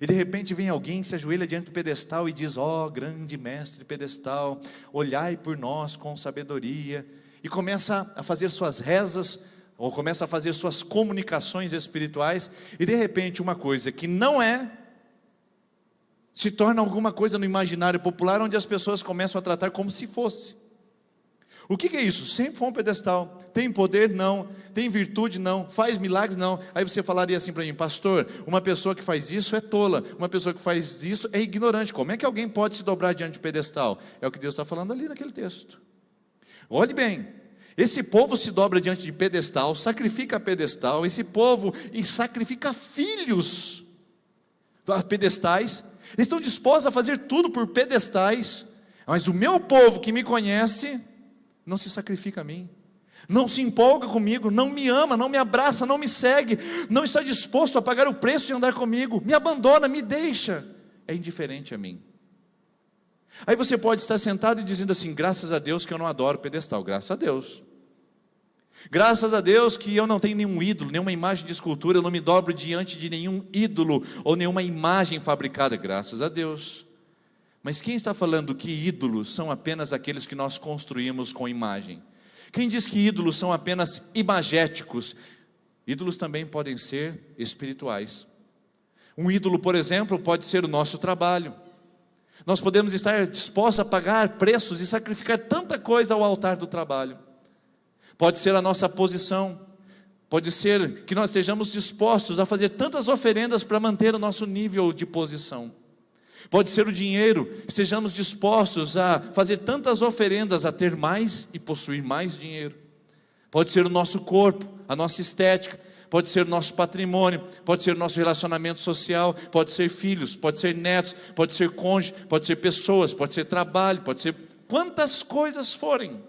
E de repente vem alguém, se ajoelha diante do pedestal e diz: ó grande mestre pedestal, olhai por nós com sabedoria. E começa a fazer suas rezas, ou começa a fazer suas comunicações espirituais, e de repente uma coisa que não é, se torna alguma coisa no imaginário popular, onde as pessoas começam a tratar como se fosse. O que é isso? Sempre foi um pedestal. Tem poder? Não. Tem virtude? Não. Faz milagres? Não. Aí você falaria assim para mim: pastor, uma pessoa que faz isso é tola, uma pessoa que faz isso é ignorante. Como é que alguém pode se dobrar diante do pedestal? É o que Deus está falando ali naquele texto. Olhe bem, esse povo se dobra diante de pedestal, sacrifica pedestal, esse povo sacrifica filhos a pedestais, estão dispostos a fazer tudo por pedestais, mas o meu povo que me conhece, não se sacrifica a mim, não se empolga comigo, não me ama, não me abraça, não me segue, não está disposto a pagar o preço de andar comigo, me abandona, me deixa, é indiferente a mim. Aí você pode estar sentado e dizendo assim: graças a Deus que eu não adoro pedestal. Graças a Deus. Graças a Deus que eu não tenho nenhum ídolo, nenhuma imagem de escultura, eu não me dobro diante de nenhum ídolo ou nenhuma imagem fabricada. Graças a Deus. Mas quem está falando que ídolos são apenas aqueles que nós construímos com imagem? Quem diz que ídolos são apenas imagéticos? Ídolos também podem ser espirituais. Um ídolo, por exemplo, pode ser o nosso trabalho. Nós podemos estar dispostos a pagar preços e sacrificar tanta coisa ao altar do trabalho. Pode ser a nossa posição, Pode ser que nós estejamos dispostos a fazer tantas oferendas para manter o nosso nível de posição. Pode ser o dinheiro, estejamos dispostos a fazer tantas oferendas a ter mais e possuir mais dinheiro. Pode ser o nosso corpo, a nossa estética, pode ser o nosso patrimônio, pode ser o nosso relacionamento social, pode ser filhos, pode ser netos, pode ser cônjuge, pode ser pessoas, pode ser trabalho, pode ser quantas coisas forem.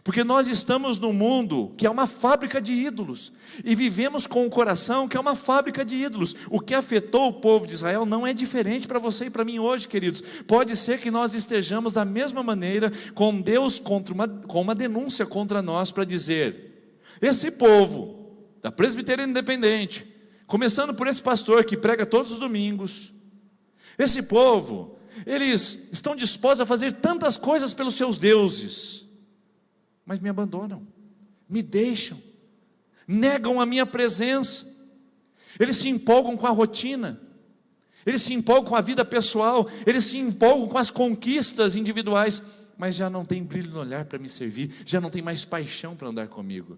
Porque nós estamos num mundo que é uma fábrica de ídolos, e vivemos com um coração que é uma fábrica de ídolos. O que afetou o povo de Israel não é diferente para você e para mim hoje, queridos. Pode ser que nós estejamos da mesma maneira com Deus com uma denúncia contra nós para dizer: esse povo da Presbiteriana Independente, começando por esse pastor que prega todos os domingos, esse povo, eles estão dispostos a fazer tantas coisas pelos seus deuses, mas me abandonam, me deixam, negam a minha presença. Eles se empolgam com a rotina, eles se empolgam com a vida pessoal, eles se empolgam com as conquistas individuais, mas já não tem brilho no olhar para me servir, já não tem mais paixão para andar comigo.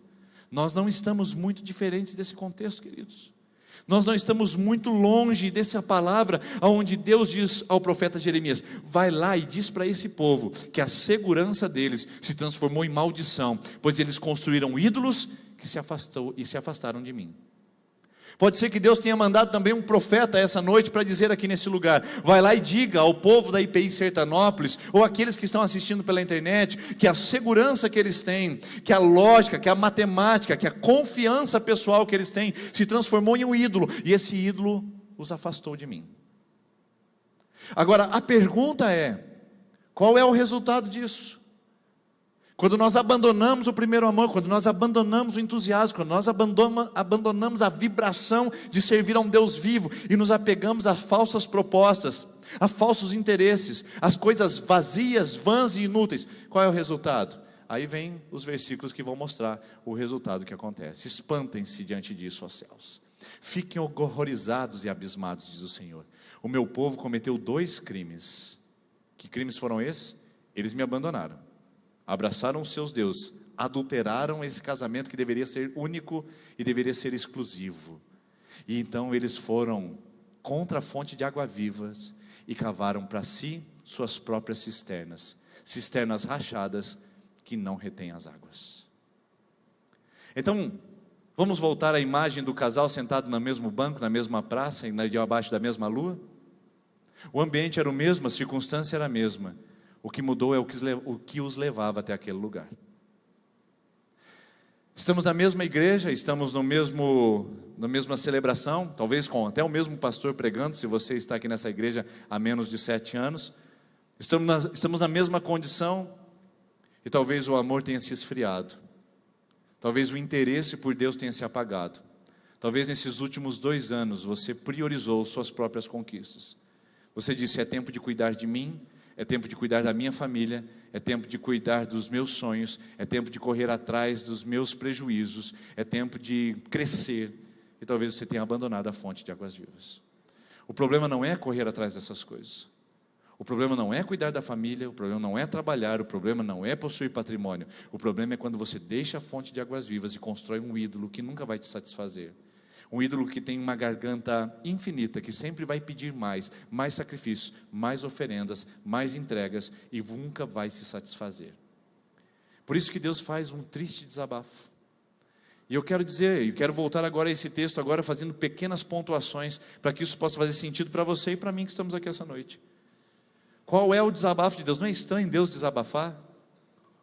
Nós não estamos muito diferentes desse contexto, queridos. Nós não estamos muito longe dessa palavra, onde Deus diz ao profeta Jeremias: vai lá e diz para esse povo que a segurança deles se transformou em maldição, pois eles construíram ídolos que se afastaram de mim. Pode ser que Deus tenha mandado também um profeta essa noite para dizer aqui nesse lugar: vai lá e diga ao povo da IPI Sertanópolis, ou aqueles que estão assistindo pela internet, que a segurança que eles têm, que a lógica, que a matemática, que a confiança pessoal que eles têm, se transformou em um ídolo, e esse ídolo os afastou de mim. Agora, a pergunta é: qual é o resultado disso? Quando nós abandonamos o primeiro amor, quando nós abandonamos o entusiasmo, quando nós abandonamos a vibração de servir a um Deus vivo e nos apegamos a falsas propostas, a falsos interesses, as coisas vazias, vãs e inúteis, qual é o resultado? Aí vem os versículos que vão mostrar o resultado que acontece. Espantem-se diante disso, ó céus. Fiquem horrorizados e abismados, diz o Senhor. O meu povo cometeu 2 crimes. Que crimes foram esses? Eles me abandonaram, abraçaram os seus deuses, adulteraram esse casamento que deveria ser único e deveria ser exclusivo. E então eles foram contra a fonte de água vivas e cavaram para si suas próprias cisternas rachadas que não retêm as águas. Então, vamos voltar à imagem do casal sentado no mesmo banco, na mesma praça e abaixo da mesma lua? O ambiente era o mesmo, a circunstância era a mesma. O que mudou é o que os levava até aquele lugar. Estamos na mesma igreja, estamos na mesma celebração, talvez com até o mesmo pastor pregando, se você está aqui nessa igreja há menos de 7 anos. Estamos na mesma condição, e talvez o amor tenha se esfriado. Talvez o interesse por Deus tenha se apagado. Talvez nesses últimos 2 anos você priorizou suas próprias conquistas. Você disse: é tempo de cuidar de mim, é tempo de cuidar da minha família, é tempo de cuidar dos meus sonhos, é tempo de correr atrás dos meus prejuízos, é tempo de crescer, e talvez você tenha abandonado a fonte de águas vivas. O problema não é correr atrás dessas coisas, o problema não é cuidar da família, o problema não é trabalhar, o problema não é possuir patrimônio, o problema é quando você deixa a fonte de águas vivas e constrói um ídolo que nunca vai te satisfazer. Um ídolo que tem uma garganta infinita, que sempre vai pedir mais sacrifícios, mais oferendas, mais entregas, e nunca vai se satisfazer. Por isso que Deus faz um triste desabafo. E eu quero voltar agora a esse texto, agora fazendo pequenas pontuações, para que isso possa fazer sentido para você e para mim que estamos aqui essa noite. Qual é o desabafo de Deus? Não é estranho Deus desabafar?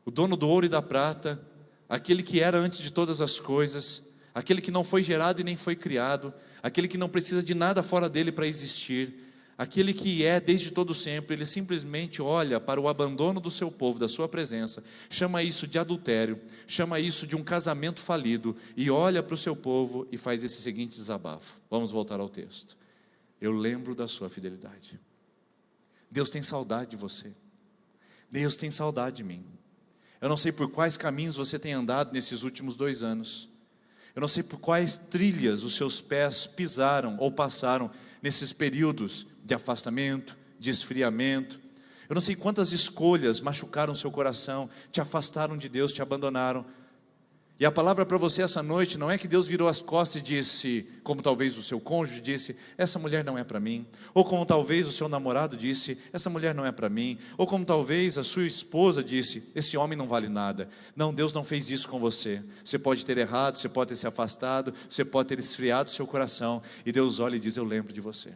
O dono do ouro e da prata, aquele que era antes de todas as coisas, aquele que não foi gerado e nem foi criado, aquele que não precisa de nada fora dele para existir, aquele que é desde todo sempre, ele simplesmente olha para o abandono do seu povo, da sua presença, chama isso de adultério, chama isso de um casamento falido, e olha para o seu povo e faz esse seguinte desabafo. Vamos voltar ao texto. Eu lembro da sua fidelidade. Deus tem saudade de você, Deus tem saudade de mim. Eu não sei por quais caminhos você tem andado nesses últimos 2 anos, eu não sei por quais trilhas os seus pés pisaram ou passaram nesses períodos de afastamento, de esfriamento. Eu não sei quantas escolhas machucaram seu coração, te afastaram de Deus, te abandonaram. E a palavra para você essa noite não é que Deus virou as costas e disse, como talvez o seu cônjuge disse, essa mulher não é para mim. Ou como talvez o seu namorado disse, essa mulher não é para mim. Ou como talvez a sua esposa disse, esse homem não vale nada. Não, Deus não fez isso com você. Você pode ter errado, você pode ter se afastado, você pode ter esfriado seu coração. E Deus olha e diz, eu lembro de você.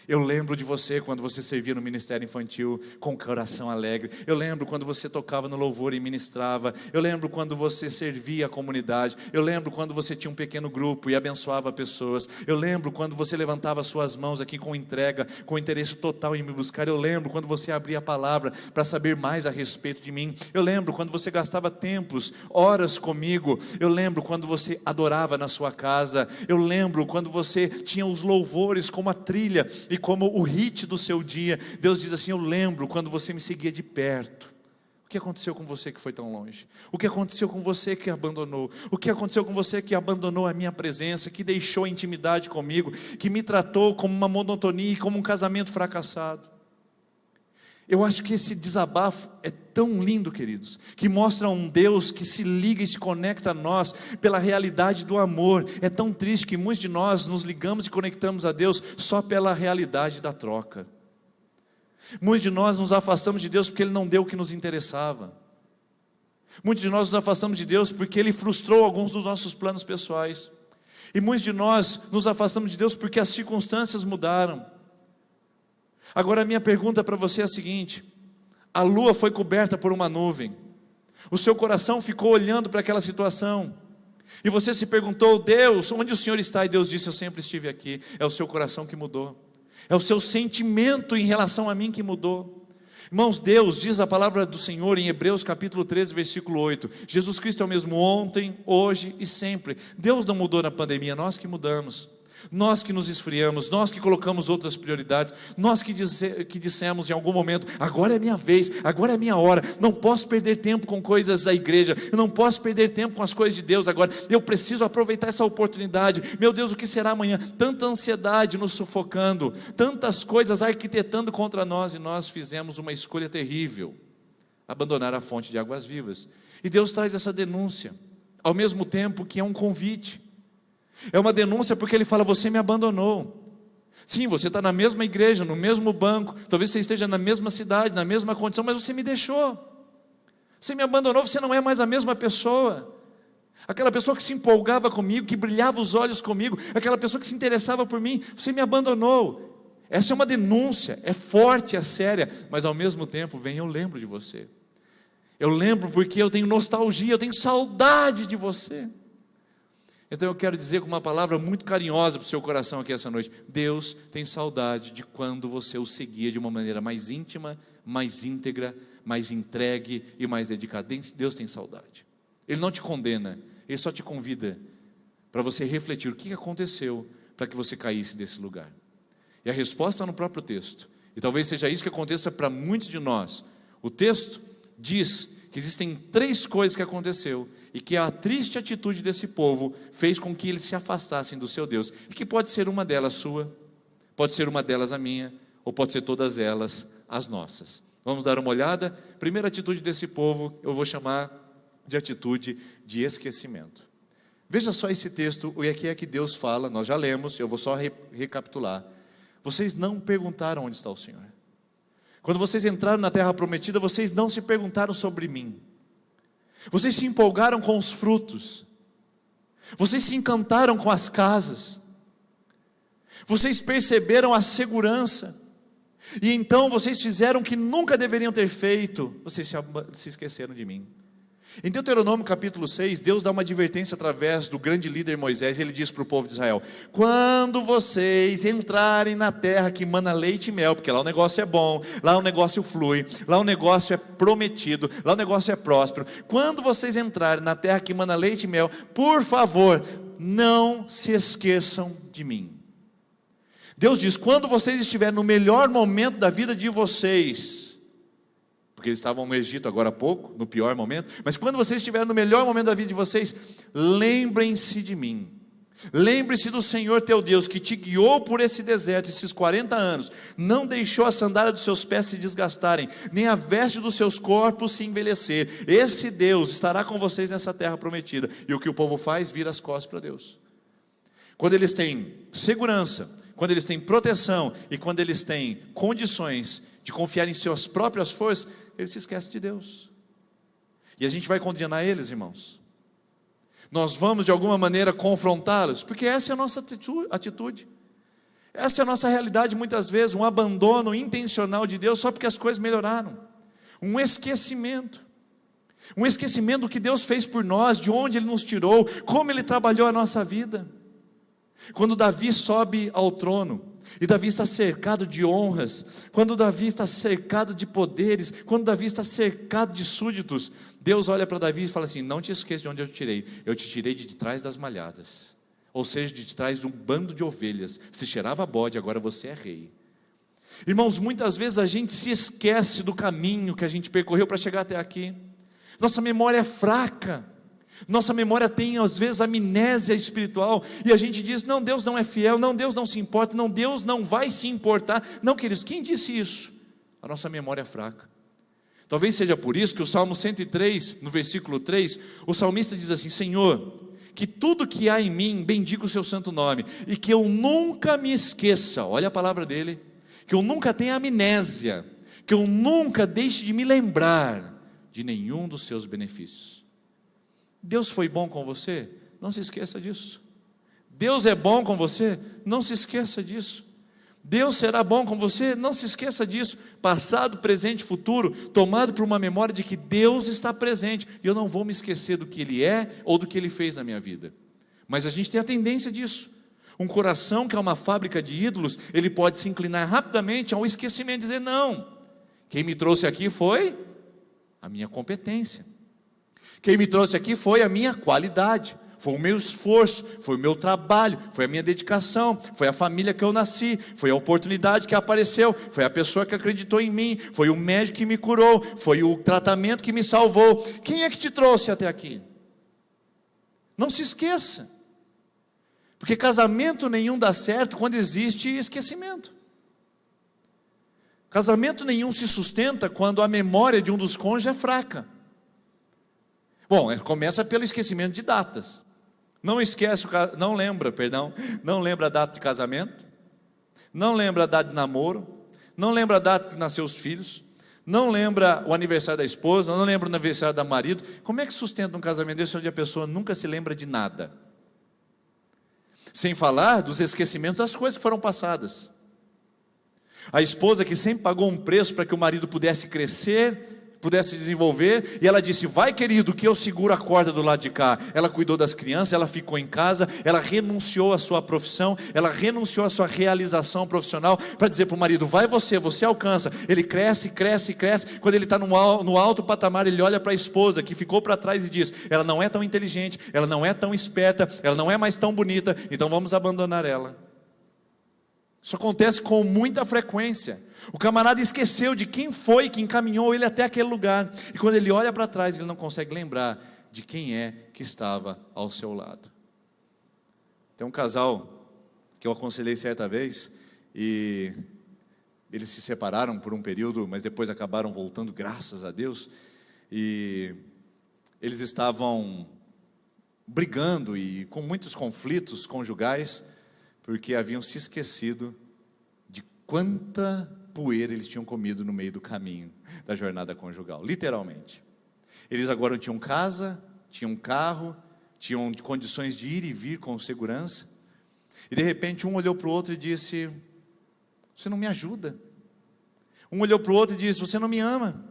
Eu lembro de você quando você servia no ministério infantil com coração alegre. Eu lembro quando você tocava no louvor e ministrava. Eu lembro quando você servia a comunidade. Eu lembro quando você tinha um pequeno grupo e abençoava pessoas. Eu lembro quando você levantava suas mãos aqui com entrega, com interesse total em me buscar. Eu lembro quando você abria a palavra para saber mais a respeito de mim. Eu lembro quando você gastava tempos, horas comigo. Eu lembro quando você adorava na sua casa. Eu lembro quando você tinha os louvores como a trilha e como o hit do seu dia. Deus diz assim, eu lembro quando você me seguia de perto. O que aconteceu com você que foi tão longe? O que aconteceu com você que abandonou? O que aconteceu com você que abandonou a minha presença, que deixou a intimidade comigo, que me tratou como uma monotonia, como um casamento fracassado? Eu acho que esse desabafo é tão lindo, queridos, que mostra um Deus que se liga e se conecta a nós pela realidade do amor. É tão triste que muitos de nós nos ligamos e conectamos a Deus só pela realidade da troca. Muitos de nós nos afastamos de Deus porque Ele não deu o que nos interessava. Muitos de nós nos afastamos de Deus porque Ele frustrou alguns dos nossos planos pessoais. E muitos de nós nos afastamos de Deus porque as circunstâncias mudaram. Agora a minha pergunta para você é a seguinte: a lua foi coberta por uma nuvem, o seu coração ficou olhando para aquela situação, e você se perguntou, Deus, onde o Senhor está? E Deus disse, eu sempre estive aqui. É o seu coração que mudou, é o seu sentimento em relação a mim que mudou. Irmãos, Deus, diz a palavra do Senhor em Hebreus capítulo 13, versículo 8, Jesus Cristo é o mesmo ontem, hoje e sempre. Deus não mudou na pandemia, nós que mudamos. Nós que nos esfriamos, nós que colocamos outras prioridades, nós que dissemos em algum momento, agora é minha vez, agora é minha hora, não posso perder tempo com coisas da igreja, eu não posso perder tempo com as coisas de Deus agora, eu preciso aproveitar essa oportunidade. Meu Deus, o que será amanhã? Tanta ansiedade nos sufocando, tantas coisas arquitetando contra nós, e nós fizemos uma escolha terrível, abandonar a fonte de águas vivas. E Deus traz essa denúncia, ao mesmo tempo que é um convite. É uma denúncia porque Ele fala, você me abandonou. Sim, você está na mesma igreja, no mesmo banco, talvez você esteja na mesma cidade, na mesma condição, mas você me deixou. Você me abandonou, você não é mais a mesma pessoa. Aquela pessoa que se empolgava comigo, que brilhava os olhos comigo, aquela pessoa que se interessava por mim, você me abandonou. Essa é uma denúncia, é forte, é séria, mas ao mesmo tempo, vem, eu lembro de você. Eu lembro porque eu tenho nostalgia, eu tenho saudade de você. Então eu quero dizer com uma palavra muito carinhosa para o seu coração aqui essa noite, Deus tem saudade de quando você o seguia de uma maneira mais íntima, mais íntegra, mais entregue e mais dedicada. Deus tem saudade. Ele não te condena, Ele só te convida para você refletir o que aconteceu para que você caísse desse lugar. E a resposta está no próprio texto, e talvez seja isso que aconteça para muitos de nós. O texto diz que existem 3 coisas que aconteceu, e que a triste atitude desse povo fez com que eles se afastassem do seu Deus, e que pode ser uma delas sua, pode ser uma delas a minha, ou pode ser todas elas as nossas. Vamos dar uma olhada? Primeira atitude desse povo, eu vou chamar de atitude de esquecimento. Veja só esse texto, o que é que Deus fala, nós já lemos, eu vou só recapitular. Vocês não perguntaram onde está o Senhor. Quando vocês entraram na terra prometida, vocês não se perguntaram sobre mim. Vocês se empolgaram com os frutos, vocês se encantaram com as casas, vocês perceberam a segurança, e então vocês fizeram o que nunca deveriam ter feito, vocês se esqueceram de mim. Em Deuteronômio capítulo 6, Deus dá uma advertência através do grande líder Moisés, e Ele diz para o povo de Israel, quando vocês entrarem na terra que mana leite e mel, porque lá o negócio é bom, lá o negócio flui, lá o negócio é prometido, lá o negócio é próspero, quando vocês entrarem na terra que mana leite e mel, por favor, não se esqueçam de mim. Deus diz, quando vocês estiverem no melhor momento da vida de vocês, porque eles estavam no Egito agora há pouco, no pior momento, mas quando vocês estiverem no melhor momento da vida de vocês, lembrem-se de mim. Lembre-se do Senhor teu Deus, que te guiou por esse deserto, esses 40 anos, não deixou a sandália dos seus pés se desgastarem, nem a veste dos seus corpos se envelhecer. Esse Deus estará com vocês nessa terra prometida. E o que o povo faz? Vira as costas para Deus. Quando eles têm segurança, quando eles têm proteção e quando eles têm condições de confiar em suas próprias forças, eles se esquecem de Deus. E a gente vai condenar eles, irmãos. Nós vamos de alguma maneira confrontá-los, porque essa é a nossa atitude. Essa é a nossa realidade muitas vezes, um abandono intencional de Deus só porque as coisas melhoraram. Um esquecimento do que Deus fez por nós, de onde Ele nos tirou, como Ele trabalhou a nossa vida. Quando Davi sobe ao trono, e Davi está cercado de honras, quando Davi está cercado de poderes, quando Davi está cercado de súditos, Deus olha para Davi e fala assim: não te esqueça de onde eu te tirei de trás das malhadas, ou seja, de trás de um bando de ovelhas, você cheirava bode, agora você é rei. Irmãos, muitas vezes a gente se esquece do caminho que a gente percorreu para chegar até aqui. Nossa memória é fraca, nossa memória tem às vezes amnésia espiritual, e a gente diz: não, Deus não é fiel, não, Deus não se importa, não, Deus não vai se importar. Não, queridos, quem disse isso? A nossa memória é fraca. Talvez seja por isso que o Salmo 103, no versículo 3, o salmista diz assim: Senhor, que tudo que há em mim bendiga o seu santo nome, e que eu nunca me esqueça, olha a palavra dele, que eu nunca tenha amnésia, que eu nunca deixe de me lembrar de nenhum dos seus benefícios. Deus foi bom com você? Não se esqueça disso. Deus é bom com você? Não se esqueça disso. Deus será bom com você? Não se esqueça disso. Passado, presente, futuro, tomado por uma memória de que Deus está presente, e eu não vou me esquecer do que Ele é ou do que Ele fez na minha vida. Mas a gente tem a tendência disso. Um coração que é uma fábrica de ídolos, ele pode se inclinar rapidamente ao esquecimento e dizer: não, quem me trouxe aqui foi a minha competência, quem me trouxe aqui foi a minha qualidade, foi o meu esforço, foi o meu trabalho, foi a minha dedicação, foi a família que eu nasci, foi a oportunidade que apareceu, foi a pessoa que acreditou em mim, foi o médico que me curou, foi o tratamento que me salvou. Quem é que te trouxe até aqui? Não se esqueça, porque casamento nenhum dá certo quando existe esquecimento. Casamento nenhum se sustenta quando a memória de um dos cônjuges é fraca. Bom, começa pelo esquecimento de datas. Não lembra a data de casamento, não lembra a data de namoro, não lembra a data que nasceu os filhos, não lembra o aniversário da esposa, não lembra o aniversário do marido. Como é que sustenta um casamento desse onde a pessoa nunca se lembra de nada? Sem falar dos esquecimentos das coisas que foram passadas. A esposa que sempre pagou um preço para que o marido pudesse crescer, pudesse desenvolver, e ela disse: vai, querido, que eu seguro a corda do lado de cá. Ela cuidou das crianças, ela ficou em casa, ela renunciou à sua profissão, ela renunciou à sua realização profissional, para dizer para o marido: vai você alcança. Ele cresce, cresce, cresce. Quando ele está no alto patamar, ele olha para a esposa que ficou para trás e diz: ela não é tão inteligente, ela não é tão esperta, ela não é mais tão bonita, então vamos abandonar ela. Isso acontece com muita frequência. O camarada esqueceu de quem foi que encaminhou ele até aquele lugar, e quando ele olha para trás, ele não consegue lembrar de quem é que estava ao seu lado. Tem um casal que eu aconselhei certa vez, e eles se separaram por um período, mas depois acabaram voltando, graças a Deus, e eles estavam brigando e com muitos conflitos conjugais, porque haviam se esquecido de quanta poeira eles tinham comido no meio do caminho da jornada conjugal, literalmente. Eles agora tinham casa, tinham carro, tinham condições de ir e vir com segurança, e de repente um olhou para o outro e disse: você não me ajuda. Um olhou para o outro e disse: você não me ama.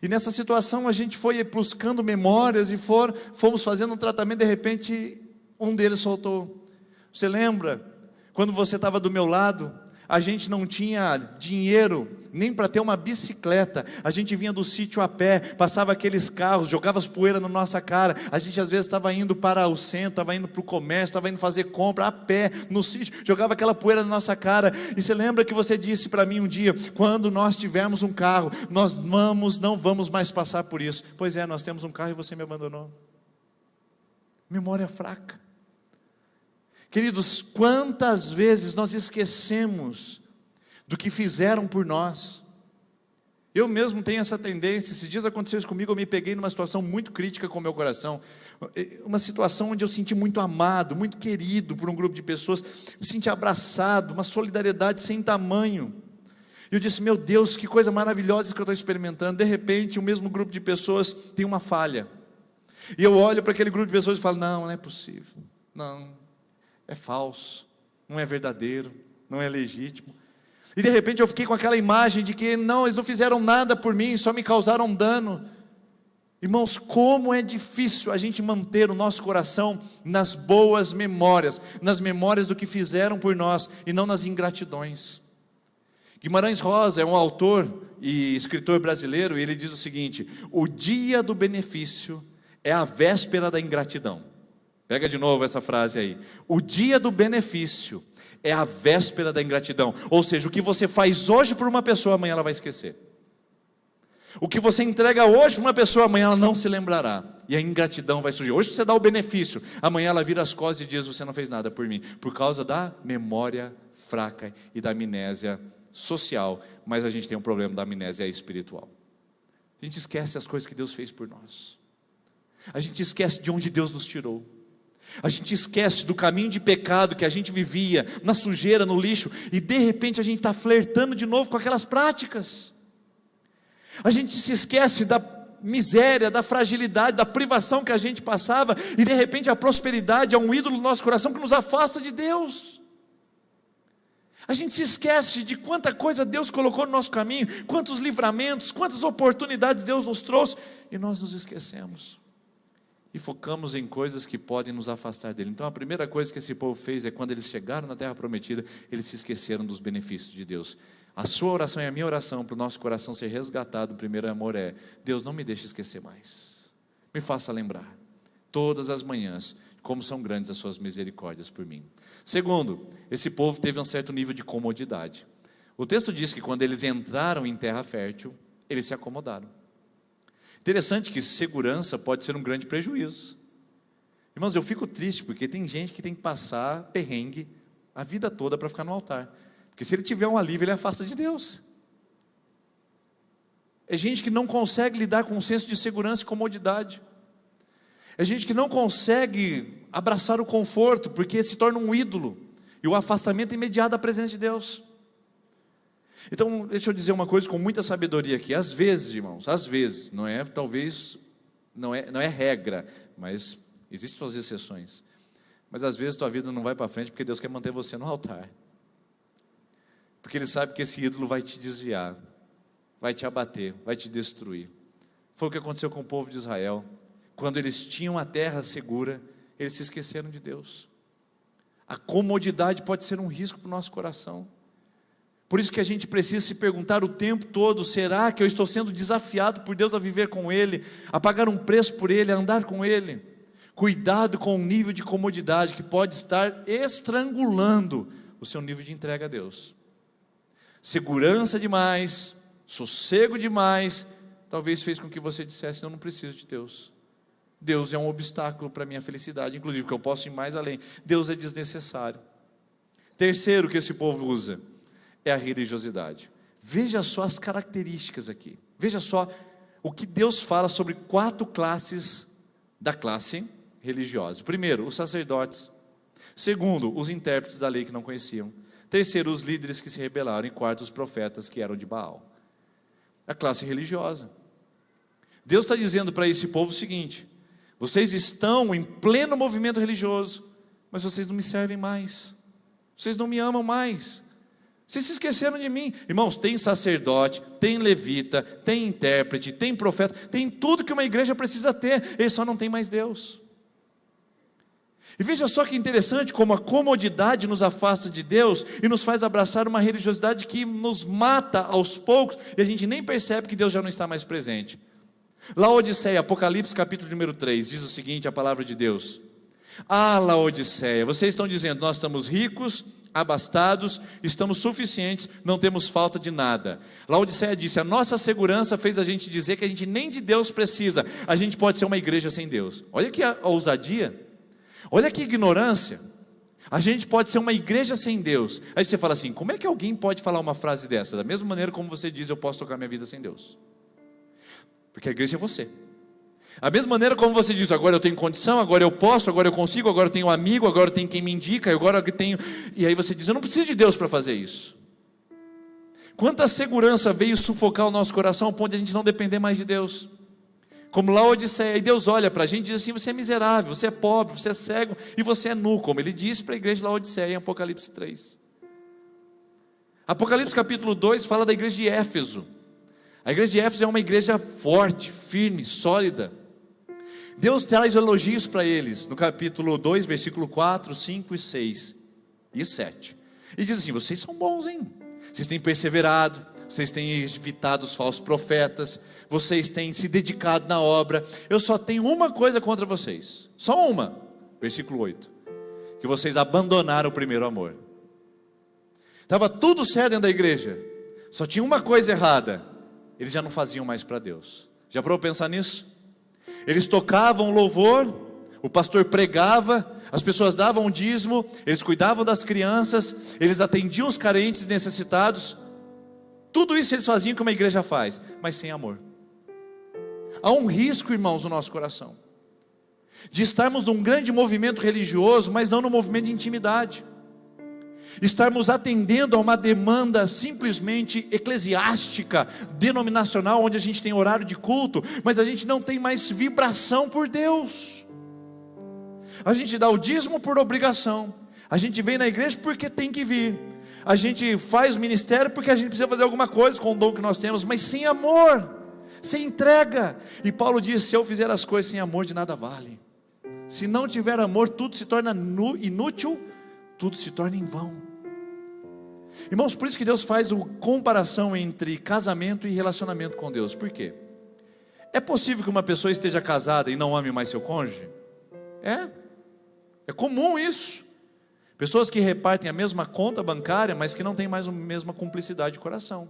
E nessa situação a gente foi buscando memórias e fomos fazendo um tratamento. De repente um deles soltou: você lembra quando você estava do meu lado? A gente não tinha dinheiro nem para ter uma bicicleta, a gente vinha do sítio a pé, passava aqueles carros, jogava as poeiras na nossa cara, a gente às vezes estava indo para o centro, estava indo para o comércio, estava indo fazer compra a pé, no sítio, jogava aquela poeira na nossa cara. E você lembra que você disse para mim um dia: quando nós tivermos um carro, nós não vamos mais passar por isso. Pois é, nós temos um carro e você me abandonou. Memória fraca. Queridos, quantas vezes nós esquecemos do que fizeram por nós? Eu mesmo tenho essa tendência. Esses dias aconteceu isso comigo, eu me peguei numa situação muito crítica com o meu coração, uma situação onde eu senti muito amado, muito querido por um grupo de pessoas, me senti abraçado, uma solidariedade sem tamanho, e eu disse, meu Deus, que coisa maravilhosa que eu estou experimentando. De repente, o mesmo grupo de pessoas tem uma falha, e eu olho para aquele grupo de pessoas e falo, não é possível, não, é falso, não é verdadeiro, não é legítimo. E de repente eu fiquei com aquela imagem de que não, eles não fizeram nada por mim, só me causaram dano. Irmãos, como é difícil a gente manter o nosso coração nas boas memórias, nas memórias do que fizeram por nós, e não nas ingratidões. Guimarães Rosa é um autor e escritor brasileiro, e ele diz o seguinte: o dia do benefício é a véspera da ingratidão. Pega de novo essa frase aí. O dia do benefício é a véspera da ingratidão. Ou seja, o que você faz hoje por uma pessoa, amanhã ela vai esquecer. O que você entrega hoje para uma pessoa, amanhã ela não se lembrará. E a ingratidão vai surgir. Hoje você dá o benefício, amanhã ela vira as costas e diz, você não fez nada por mim. Por causa da memória fraca e da amnésia social. Mas a gente tem um problema da amnésia espiritual. A gente esquece as coisas que Deus fez por nós. A gente esquece de onde Deus nos tirou. A gente esquece do caminho de pecado que a gente vivia, na sujeira, no lixo, e de repente a gente está flertando de novo com aquelas práticas. A gente se esquece da miséria, da fragilidade, da privação que a gente passava, e de repente a prosperidade é um ídolo no nosso coração que nos afasta de Deus. A gente se esquece de quanta coisa Deus colocou no nosso caminho, quantos livramentos, quantas oportunidades Deus nos trouxe, e nós nos esquecemos. E focamos em coisas que podem nos afastar dele. Então a primeira coisa que esse povo fez é, quando eles chegaram na terra prometida, eles se esqueceram dos benefícios de Deus. A sua oração e a minha oração para o nosso coração ser resgatado, o primeiro amor é, Deus, não me deixe esquecer mais, me faça lembrar todas as manhãs como são grandes as suas misericórdias por mim. Segundo, esse povo teve um certo nível de comodidade. O texto diz que quando eles entraram em terra fértil, eles se acomodaram. Interessante que segurança pode ser um grande prejuízo. Irmãos, eu fico triste porque tem gente que tem que passar perrengue a vida toda para ficar no altar. Porque se ele tiver um alívio, ele afasta de Deus. É gente que não consegue lidar com um senso de segurança e comodidade. É gente que não consegue abraçar o conforto, porque se torna um ídolo. E o afastamento imediato da presença de Deus. Então, deixa eu dizer uma coisa com muita sabedoria aqui. Às vezes, irmãos, às vezes, não é, talvez, não é regra, mas existem suas exceções. Mas às vezes tua vida não vai para frente porque Deus quer manter você no altar. Porque Ele sabe que esse ídolo vai te desviar, vai te abater, vai te destruir. Foi o que aconteceu com o povo de Israel. Quando eles tinham a terra segura, eles se esqueceram de Deus. A comodidade pode ser um risco para o nosso coração. Por isso que a gente precisa se perguntar o tempo todo, será que eu estou sendo desafiado por Deus a viver com Ele, a pagar um preço por Ele, a andar com Ele? Cuidado com o nível de comodidade que pode estar estrangulando o seu nível de entrega a Deus. Segurança demais, sossego demais, talvez fez com que você dissesse, não preciso de Deus. Deus é um obstáculo para a minha felicidade, inclusive que eu posso ir mais além. Deus é desnecessário. Terceiro que esse povo usa é a religiosidade. Veja só as características aqui. Veja só o que Deus fala sobre 4 classes da classe religiosa. Primeiro, os sacerdotes. Segundo, os intérpretes da lei que não conheciam. Terceiro, os líderes que se rebelaram. E quarto, os profetas que eram de Baal. A classe religiosa. Deus está dizendo para esse povo o seguinte: vocês estão em pleno movimento religioso, mas vocês não me servem mais. Vocês não me amam mais. Vocês se esqueceram de mim. Irmãos, tem sacerdote, tem levita, tem intérprete, tem profeta, tem tudo que uma igreja precisa ter, eles só não têm mais Deus. E veja só que interessante como a comodidade nos afasta de Deus e nos faz abraçar uma religiosidade que nos mata aos poucos, e a gente nem percebe que Deus já não está mais presente. Laodiceia, Apocalipse capítulo número 3, diz o seguinte, a palavra de Deus: ah, Laodiceia, vocês estão dizendo, nós estamos ricos, abastados, estamos suficientes, não temos falta de nada. Laodiceia disse, a nossa segurança fez a gente dizer que a gente nem de Deus precisa, a gente pode ser uma igreja sem Deus. Olha que ousadia, olha que ignorância. A gente pode ser uma igreja sem Deus. Aí você fala assim, como é que alguém pode falar uma frase dessa? Da mesma maneira como você diz, eu posso tocar minha vida sem Deus. Porque a igreja é você. A mesma maneira como você diz, agora eu tenho condição, agora eu posso, agora eu consigo, agora eu tenho um amigo, agora eu tenho quem me indica, agora eu tenho... E aí você diz, eu não preciso de Deus para fazer isso. Quanta segurança veio sufocar o nosso coração ao ponto de a gente não depender mais de Deus. Como Laodiceia, e Deus olha para a gente e diz assim, você é miserável, você é pobre, você é cego e você é nu, como Ele disse para a igreja de Laodiceia em Apocalipse 3. Apocalipse capítulo 2 fala da igreja de Éfeso. A igreja de Éfeso é uma igreja forte, firme, sólida. Deus traz elogios para eles, no capítulo 2, versículo 4, 5 e 6 e 7. E diz assim, vocês são bons, hein? Vocês têm perseverado, vocês têm evitado os falsos profetas, vocês têm se dedicado na obra. Eu só tenho uma coisa contra vocês, só uma, versículo 8, que vocês abandonaram o primeiro amor. Estava tudo certo dentro da igreja, só tinha uma coisa errada, eles já não faziam mais para Deus. Já parou para pensar nisso? Eles tocavam louvor, o pastor pregava, as pessoas davam dízimo, eles cuidavam das crianças, eles atendiam os carentes e necessitados. Tudo isso eles faziam como a igreja faz, mas sem amor. Há um risco, irmãos, no nosso coração, de estarmos num grande movimento religioso, mas não num movimento de intimidade. Estarmos atendendo a uma demanda simplesmente eclesiástica, denominacional, onde a gente tem horário de culto, mas a gente não tem mais vibração por Deus. A gente dá o dízimo por obrigação, a gente vem na igreja porque tem que vir, a gente faz ministério porque a gente precisa fazer alguma coisa com o dom que nós temos, mas sem amor, sem entrega. E Paulo diz, se eu fizer as coisas sem amor, de nada vale. Se não tiver amor, tudo se torna inútil, tudo se torna em vão. Irmãos, por isso que Deus faz a comparação entre casamento e relacionamento com Deus. Por quê? É possível que uma pessoa esteja casada e não ame mais seu cônjuge? É comum isso. Pessoas que repartem a mesma conta bancária, mas que não têm mais a mesma cumplicidade de coração.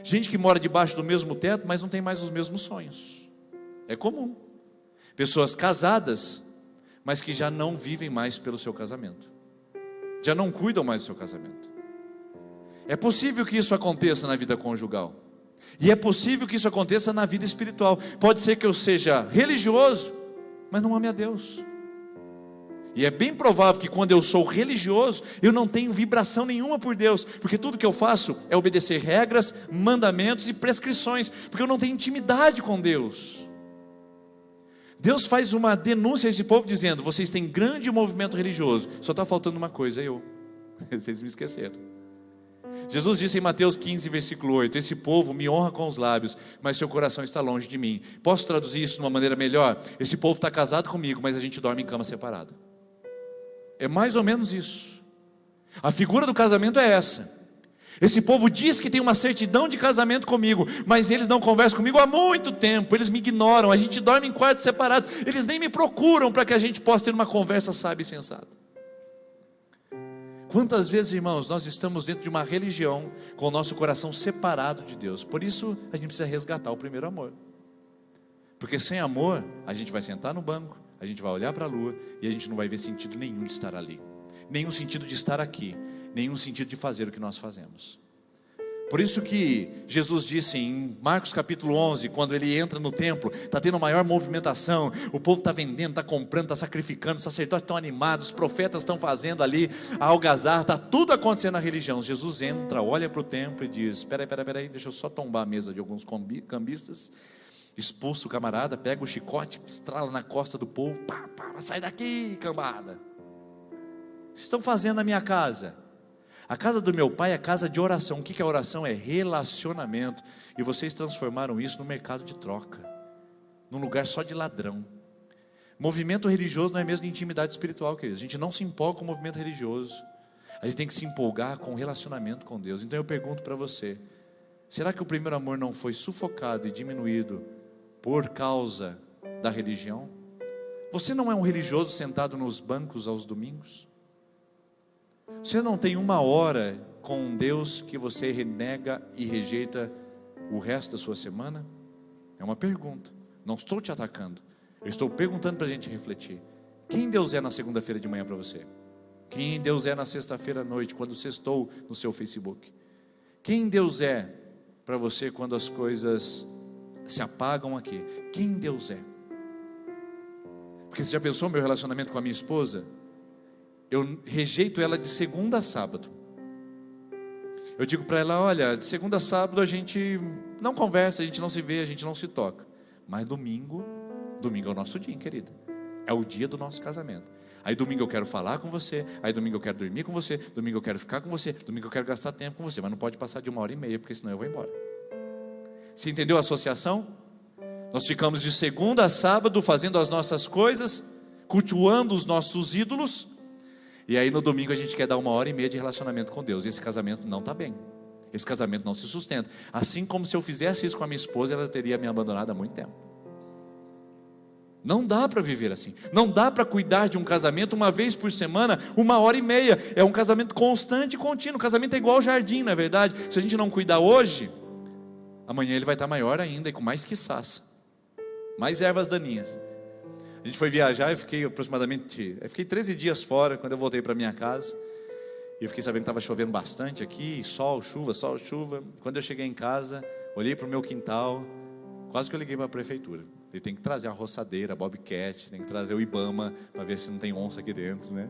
Gente que mora debaixo do mesmo teto, mas não tem mais os mesmos sonhos. É comum. Pessoas casadas, mas que já não vivem mais pelo seu casamento, já não cuidam mais do seu casamento. É possível que isso aconteça na vida conjugal, e é possível que isso aconteça na vida espiritual. Pode ser que eu seja religioso, mas não ame a Deus. E é bem provável que quando eu sou religioso, eu não tenho vibração nenhuma por Deus, porque tudo que eu faço é obedecer regras, mandamentos e prescrições, porque eu não tenho intimidade com Deus. Deus faz uma denúncia a esse povo dizendo, vocês têm grande movimento religioso, só está faltando uma coisa, vocês me esqueceram. Jesus disse em Mateus 15, versículo 8, esse povo me honra com os lábios, mas seu coração está longe de mim. Posso traduzir isso de uma maneira melhor? Esse povo está casado comigo, mas a gente dorme em cama separada. É mais ou menos isso. A figura do casamento é essa. Esse povo diz que tem uma certidão de casamento comigo, mas eles não conversam comigo há muito tempo, eles me ignoram, a gente dorme em quartos separados, eles nem me procuram para que a gente possa ter uma conversa sábia e sensata. Quantas vezes, irmãos, nós estamos dentro de uma religião com o nosso coração separado de Deus? Por isso a gente precisa resgatar o primeiro amor. Porque sem amor, a gente vai sentar no banco, a gente vai olhar para a lua e a gente não vai ver sentido nenhum de estar ali, nenhum sentido de estar aqui, nenhum sentido de fazer o que nós fazemos. Por isso que Jesus disse em Marcos capítulo 11, quando ele entra no templo, está tendo maior movimentação, o povo está vendendo, está comprando, está sacrificando, os sacerdotes estão animados, os profetas estão fazendo ali a algazarra, está tudo acontecendo na religião. Jesus entra, olha para o templo e diz, espera aí, deixa eu só tombar a mesa de alguns cambistas, expulsa o camarada, pega o chicote, estrala na costa do povo, sai daqui, cambada. O que estão fazendo na minha casa? A casa do meu pai é casa de oração. O que é oração? É relacionamento. E vocês transformaram isso no mercado de troca, num lugar só de ladrão. Movimento religioso não é mesmo de intimidade espiritual, queridos. A gente não se empolga com o movimento religioso, a gente tem que se empolgar com o relacionamento com Deus. Então eu pergunto para você, será que o primeiro amor não foi sufocado e diminuído por causa da religião? Você não é um religioso sentado nos bancos aos domingos? Você não tem uma hora com Deus que você renega e rejeita o resto da sua semana? É uma pergunta, não estou te atacando, eu estou perguntando para a gente refletir. Quem Deus é na segunda-feira de manhã para você? Quem Deus é na sexta-feira à noite, quando sextou no seu Facebook? Quem Deus é para você quando as coisas se apagam aqui? Quem Deus é? Porque você já pensou meu relacionamento com a minha esposa? Eu rejeito ela de segunda a sábado. Eu digo para ela, olha, de segunda a sábado a gente não conversa, a gente não se vê, a gente não se toca. Mas domingo é o nosso dia, querida. É o dia do nosso casamento. Aí domingo eu quero falar com você, aí domingo eu quero dormir com você, domingo eu quero ficar com você, domingo eu quero gastar tempo com você, mas não pode passar de 1h30, porque senão eu vou embora. Você entendeu a associação? Nós ficamos de segunda a sábado fazendo as nossas coisas, cultuando os nossos ídolos, e aí no domingo a gente quer dar 1h30 de relacionamento com Deus, e esse casamento não está bem, esse casamento não se sustenta. Assim como se eu fizesse isso com a minha esposa, ela teria me abandonado há muito tempo. Não dá para viver assim, não dá para cuidar de um casamento uma vez por semana, 1h30, é um casamento constante e contínuo. O casamento é igual ao jardim, não é verdade? Se a gente não cuidar hoje, amanhã ele vai estar maior ainda e com mais quiçaça, mais ervas daninhas. A gente foi viajar, eu fiquei 13 dias fora quando eu voltei para minha casa. E eu fiquei sabendo que estava chovendo bastante aqui, sol, chuva. Quando eu cheguei em casa, olhei para o meu quintal, quase que eu liguei para a prefeitura. Ele tem que trazer uma roçadeira, bobcat, tem que trazer o Ibama, para ver se não tem onça aqui dentro, né?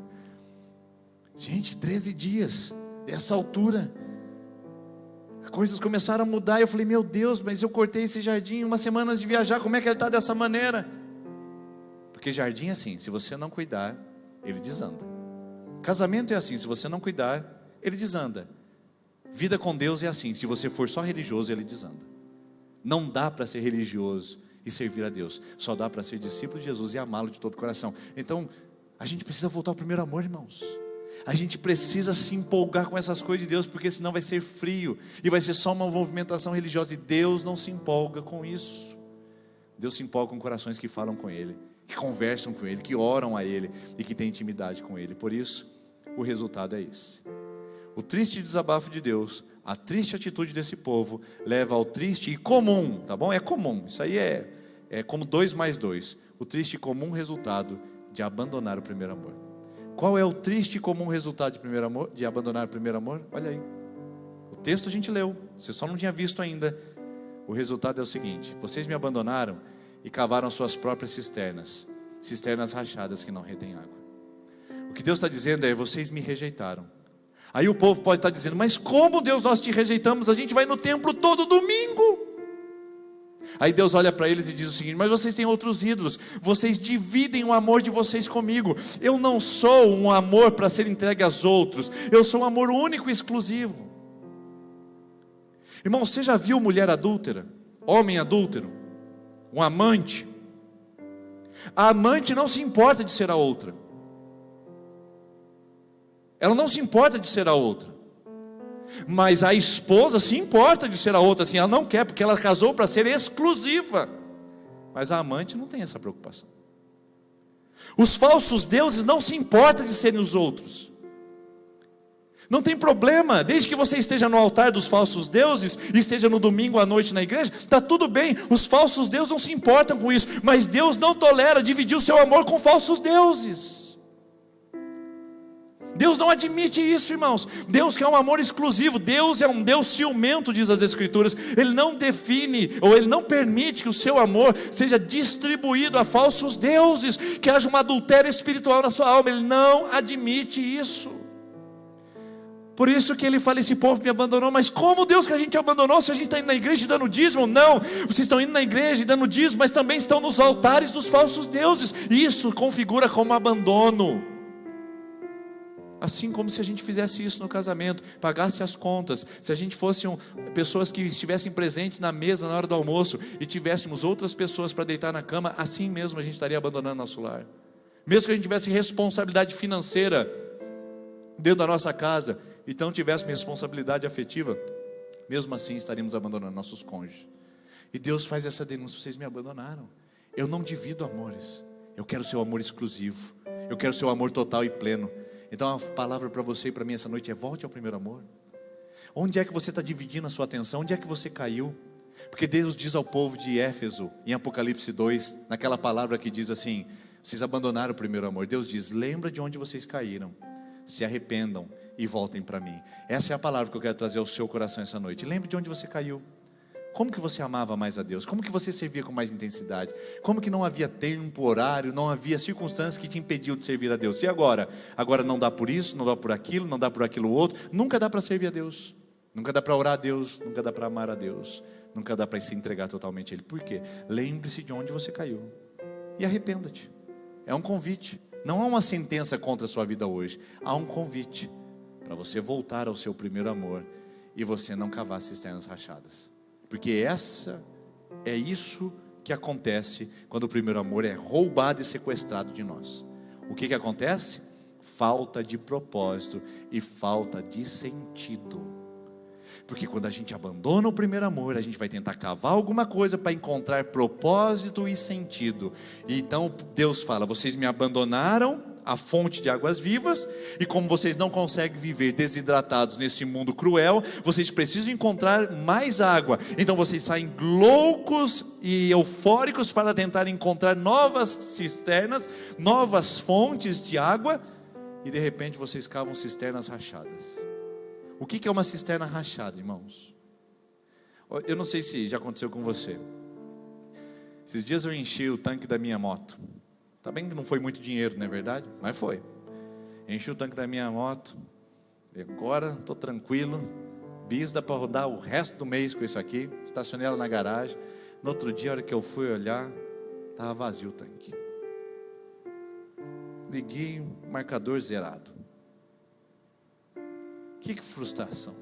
Gente, 13 dias, essa altura, coisas começaram a mudar. Eu falei, meu Deus, mas eu cortei esse jardim 1 semana antes de viajar, como é que ele está dessa maneira? Porque jardim é assim, se você não cuidar, ele desanda. Casamento é assim, se você não cuidar, ele desanda. Vida com Deus é assim, se você for só religioso, ele desanda. Não dá para ser religioso e servir a Deus, só dá para ser discípulo de Jesus e amá-lo de todo o coração. Então, a gente precisa voltar ao primeiro amor, irmãos. A gente precisa se empolgar com essas coisas de Deus, porque senão vai ser frio, e vai ser só uma movimentação religiosa, e Deus não se empolga com isso. Deus se empolga com corações que falam com Ele, que conversam com Ele, que oram a Ele, e que têm intimidade com Ele. Por isso, o resultado é esse. O triste desabafo de Deus, a triste atitude desse povo, leva ao triste e comum, tá bom? É comum, isso aí é como 2 mais 2, o triste e comum resultado de abandonar o primeiro amor. Qual é o triste e comum resultado de abandonar o primeiro amor? Olha aí, o texto a gente leu, você só não tinha visto ainda. O resultado é o seguinte: vocês me abandonaram e cavaram suas próprias cisternas rachadas que não retêm água. O que Deus está dizendo é: vocês me rejeitaram. Aí o povo pode estar dizendo, mas como, Deus, nós te rejeitamos? A gente vai no templo todo domingo. Aí Deus olha para eles e diz o seguinte: mas vocês têm outros ídolos, vocês dividem o amor de vocês comigo. Eu não sou um amor para ser entregue aos outros, eu sou um amor único e exclusivo. Irmão, você já viu mulher adúltera? Homem adúltero? Um amante? A amante não se importa de ser a outra. Ela não se importa de ser a outra. Mas a esposa se importa de ser a outra, assim, ela não quer, porque ela casou para ser exclusiva. Mas a amante não tem essa preocupação. Os falsos deuses não se importam de serem os outros. Não tem problema, desde que você esteja no altar dos falsos deuses, e esteja no domingo à noite na igreja, está tudo bem. Os falsos deuses não se importam com isso, mas Deus não tolera dividir o seu amor com falsos deuses. Deus não admite isso, irmãos. Deus quer um amor exclusivo. Deus é um Deus ciumento, diz as Escrituras. Ele não define, ou Ele não permite que o seu amor seja distribuído a falsos deuses, que haja um adultério espiritual na sua alma. Ele não admite isso. Por isso que Ele fala, esse povo me abandonou. Mas como, Deus, que a gente abandonou se a gente está indo na igreja e dando dízimo? Não, vocês estão indo na igreja e dando dízimo, mas também estão nos altares dos falsos deuses. Isso configura como abandono. Assim como se a gente fizesse isso no casamento, pagasse as contas, se a gente fosse pessoas que estivessem presentes na mesa na hora do almoço e tivéssemos outras pessoas para deitar na cama, assim mesmo a gente estaria abandonando nosso lar. Mesmo que a gente tivesse responsabilidade financeira dentro da nossa casa, então tivéssemos responsabilidade afetiva, mesmo assim estaríamos abandonando nossos cônjuges. E Deus faz essa denúncia: vocês me abandonaram. Eu não divido amores, eu quero seu amor exclusivo, eu quero seu amor total e pleno. Então a palavra para você e para mim essa noite é: volte ao primeiro amor. Onde é que você está dividindo a sua atenção? Onde é que você caiu? Porque Deus diz ao povo de Éfeso, em Apocalipse 2, naquela palavra que diz assim: vocês abandonaram o primeiro amor. Deus diz: lembra de onde vocês caíram. se arrependam e voltem para mim. Essa é a palavra que eu quero trazer ao seu coração essa noite. Lembre de onde você caiu. Como que você amava mais a Deus? Como que você servia com mais intensidade? Como que não havia tempo, horário, não havia circunstâncias que te impediam de servir a Deus? E agora? Agora não dá por isso, não dá por aquilo, não dá por aquilo outro. Nunca dá para servir a Deus. Nunca dá para orar a Deus. Nunca dá para amar a Deus. Nunca dá para se entregar totalmente a Ele. Por quê? Lembre-se de onde você caiu. E arrependa-te. É um convite. Não há uma sentença contra a sua vida hoje. Há um convite para você voltar ao seu primeiro amor e você não cavar cisternas rachadas. Porque é isso que acontece quando o primeiro amor é roubado e sequestrado de nós. O que acontece? Falta de propósito e falta de sentido. Porque quando a gente abandona o primeiro amor, a gente vai tentar cavar alguma coisa para encontrar propósito e sentido. E então Deus fala: vocês me abandonaram a fonte de águas vivas, e como vocês não conseguem viver desidratados nesse mundo cruel, vocês precisam encontrar mais água. Então vocês saem loucos e eufóricos para tentar encontrar novas cisternas, novas fontes de água, e de repente vocês cavam cisternas rachadas. O que é uma cisterna rachada, irmãos? Eu não sei se já aconteceu com você. Esses dias eu enchi o tanque da minha moto. Tá bem que não foi muito dinheiro, não é verdade? Mas foi. Enchi o tanque da minha moto. E agora estou tranquilo. Bis dá para rodar o resto do mês com isso aqui. Estacionei ela na garagem. No outro dia, a hora que eu fui olhar, estava vazio o tanque. Liguei, marcador zerado. Que frustração.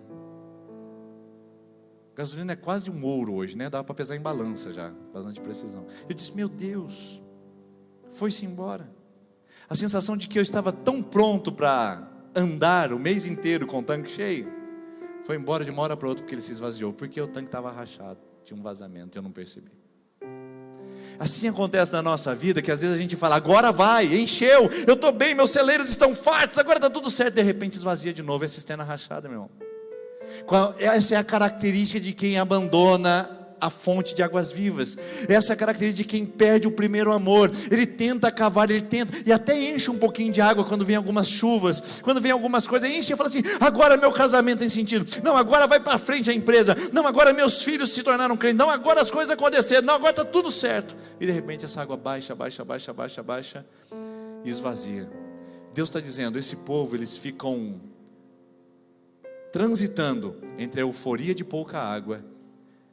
Gasolina é quase um ouro hoje, né? Dá para pesar em balança já, bastante precisão. Eu disse: meu Deus, foi-se embora. A sensação de que eu estava tão pronto para andar o mês inteiro com o tanque cheio, foi embora de uma hora para outra porque ele se esvaziou, porque o tanque estava rachado, tinha um vazamento, eu não percebi. Assim acontece na nossa vida, que às vezes a gente fala: agora vai, encheu, eu estou bem, meus celeiros estão fartos, agora está tudo certo, de repente esvazia de novo, é cisterna rachada, meu irmão. Essa é a característica de quem abandona a fonte de águas vivas. Essa é a característica de quem perde o primeiro amor. Ele tenta cavar, ele tenta, e até enche um pouquinho de água quando vem algumas chuvas, quando vem algumas coisas, enche e fala assim: agora meu casamento tem sentido, não, agora vai para frente a empresa, não, agora meus filhos se tornaram crentes, não, agora as coisas aconteceram, não, agora está tudo certo. E de repente essa água baixa e esvazia. Deus está dizendo: esse povo, eles ficam transitando entre a euforia de pouca água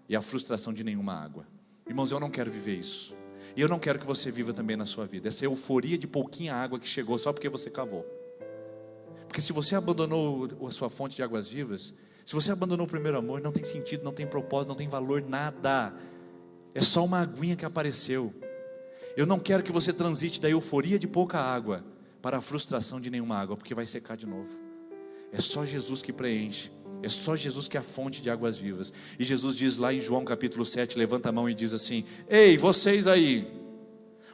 e a frustração de nenhuma água. Irmãos, eu não quero viver isso. E eu não quero que você viva também na sua vida essa euforia de pouquinha água que chegou só porque você cavou. Porque se você abandonou a sua fonte de águas vivas, se você abandonou o primeiro amor, não tem sentido, não tem propósito, não tem valor, nada. É só uma aguinha que apareceu. Eu não quero que você transite da euforia de pouca água para a frustração de nenhuma água, porque vai secar de novo. É só Jesus que preenche. É só Jesus que é a fonte de águas vivas. E Jesus diz lá em João capítulo 7, levanta a mão e diz assim: ei, vocês aí,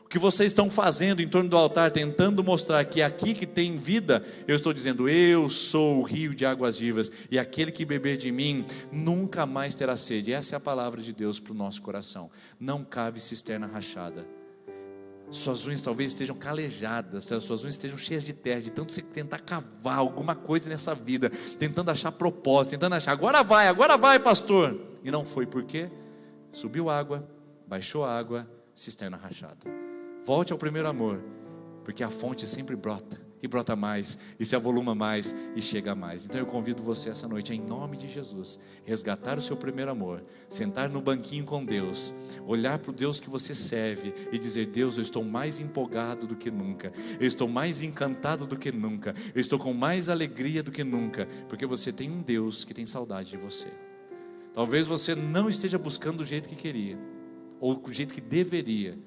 o que vocês estão fazendo em torno do altar, tentando mostrar que é aqui que tem vida, eu estou dizendo: eu sou o rio de águas vivas, e aquele que beber de mim nunca mais terá sede. Essa é a palavra de Deus para o nosso coração. Não cave cisterna rachada. Suas unhas talvez estejam calejadas, suas unhas estejam cheias de terra, de tanto você tentar cavar alguma coisa nessa vida, tentando achar propósito, tentando achar: agora vai pastor, e não foi. Por quê? Subiu água, baixou água, cisterna rachada. Volte ao primeiro amor, porque a fonte sempre brota, e brota mais, e se avoluma mais, e chega mais. Então eu convido você essa noite, em nome de Jesus, resgatar o seu primeiro amor, sentar no banquinho com Deus, olhar para o Deus que você serve e dizer: Deus, eu estou mais empolgado do que nunca, eu estou mais encantado do que nunca, eu estou com mais alegria do que nunca, porque você tem um Deus que tem saudade de você. Talvez você não esteja buscando do jeito que queria, ou do jeito que deveria.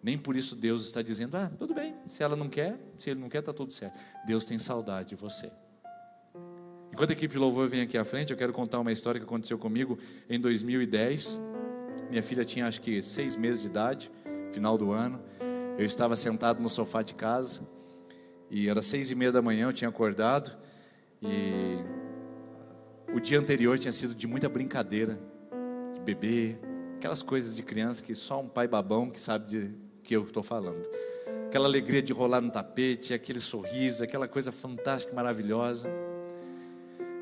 Nem por isso Deus está dizendo: ah, tudo bem, se ela não quer, se ele não quer, está tudo certo. Deus tem saudade de você. Enquanto a equipe de louvor vem aqui à frente, eu quero contar uma história que aconteceu comigo em 2010. Minha filha tinha acho que 6 meses de idade, final do ano. Eu estava sentado no sofá de casa, e era 6:30 da manhã, eu tinha acordado, e o dia anterior tinha sido de muita brincadeira, de bebê, aquelas coisas de criança que só um pai babão que sabe de que eu estou falando. aquela alegria de rolar no tapete, aquele sorriso, aquela coisa fantástica, maravilhosa.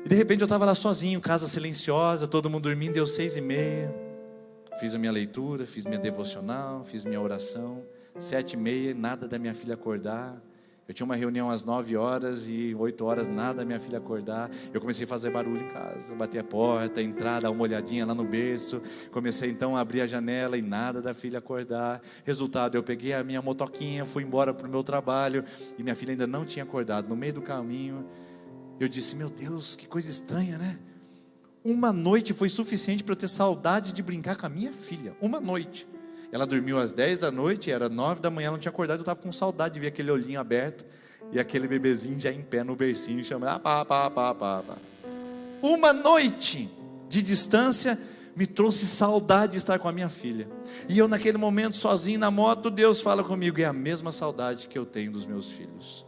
E de repente eu estava lá sozinho, casa silenciosa, todo mundo dormindo, deu 6h30. Fiz a minha leitura, fiz minha devocional, fiz minha oração. 7h30, nada da minha filha acordar. Eu tinha uma reunião às 9 horas e 8 horas, nada da minha filha acordar. Eu comecei a fazer barulho em casa, bater a porta, entrar, dar uma olhadinha lá no berço. Comecei então a abrir a janela e nada da filha acordar. Resultado, eu peguei a minha motoquinha, fui embora para o meu trabalho e minha filha ainda não tinha acordado. No meio do caminho, eu disse, meu Deus, que coisa estranha, né? Uma noite foi suficiente para eu ter saudade de brincar com a minha filha. Uma noite. Ela dormiu às 10 da noite, era 9 da manhã, ela não tinha acordado. Eu estava com saudade de ver aquele olhinho aberto e aquele bebezinho já em pé no bercinho, chamando, pá. Uma noite de distância me trouxe saudade de estar com a minha filha. E eu naquele momento, sozinho na moto, Deus fala comigo, é a mesma saudade que eu tenho dos meus filhos.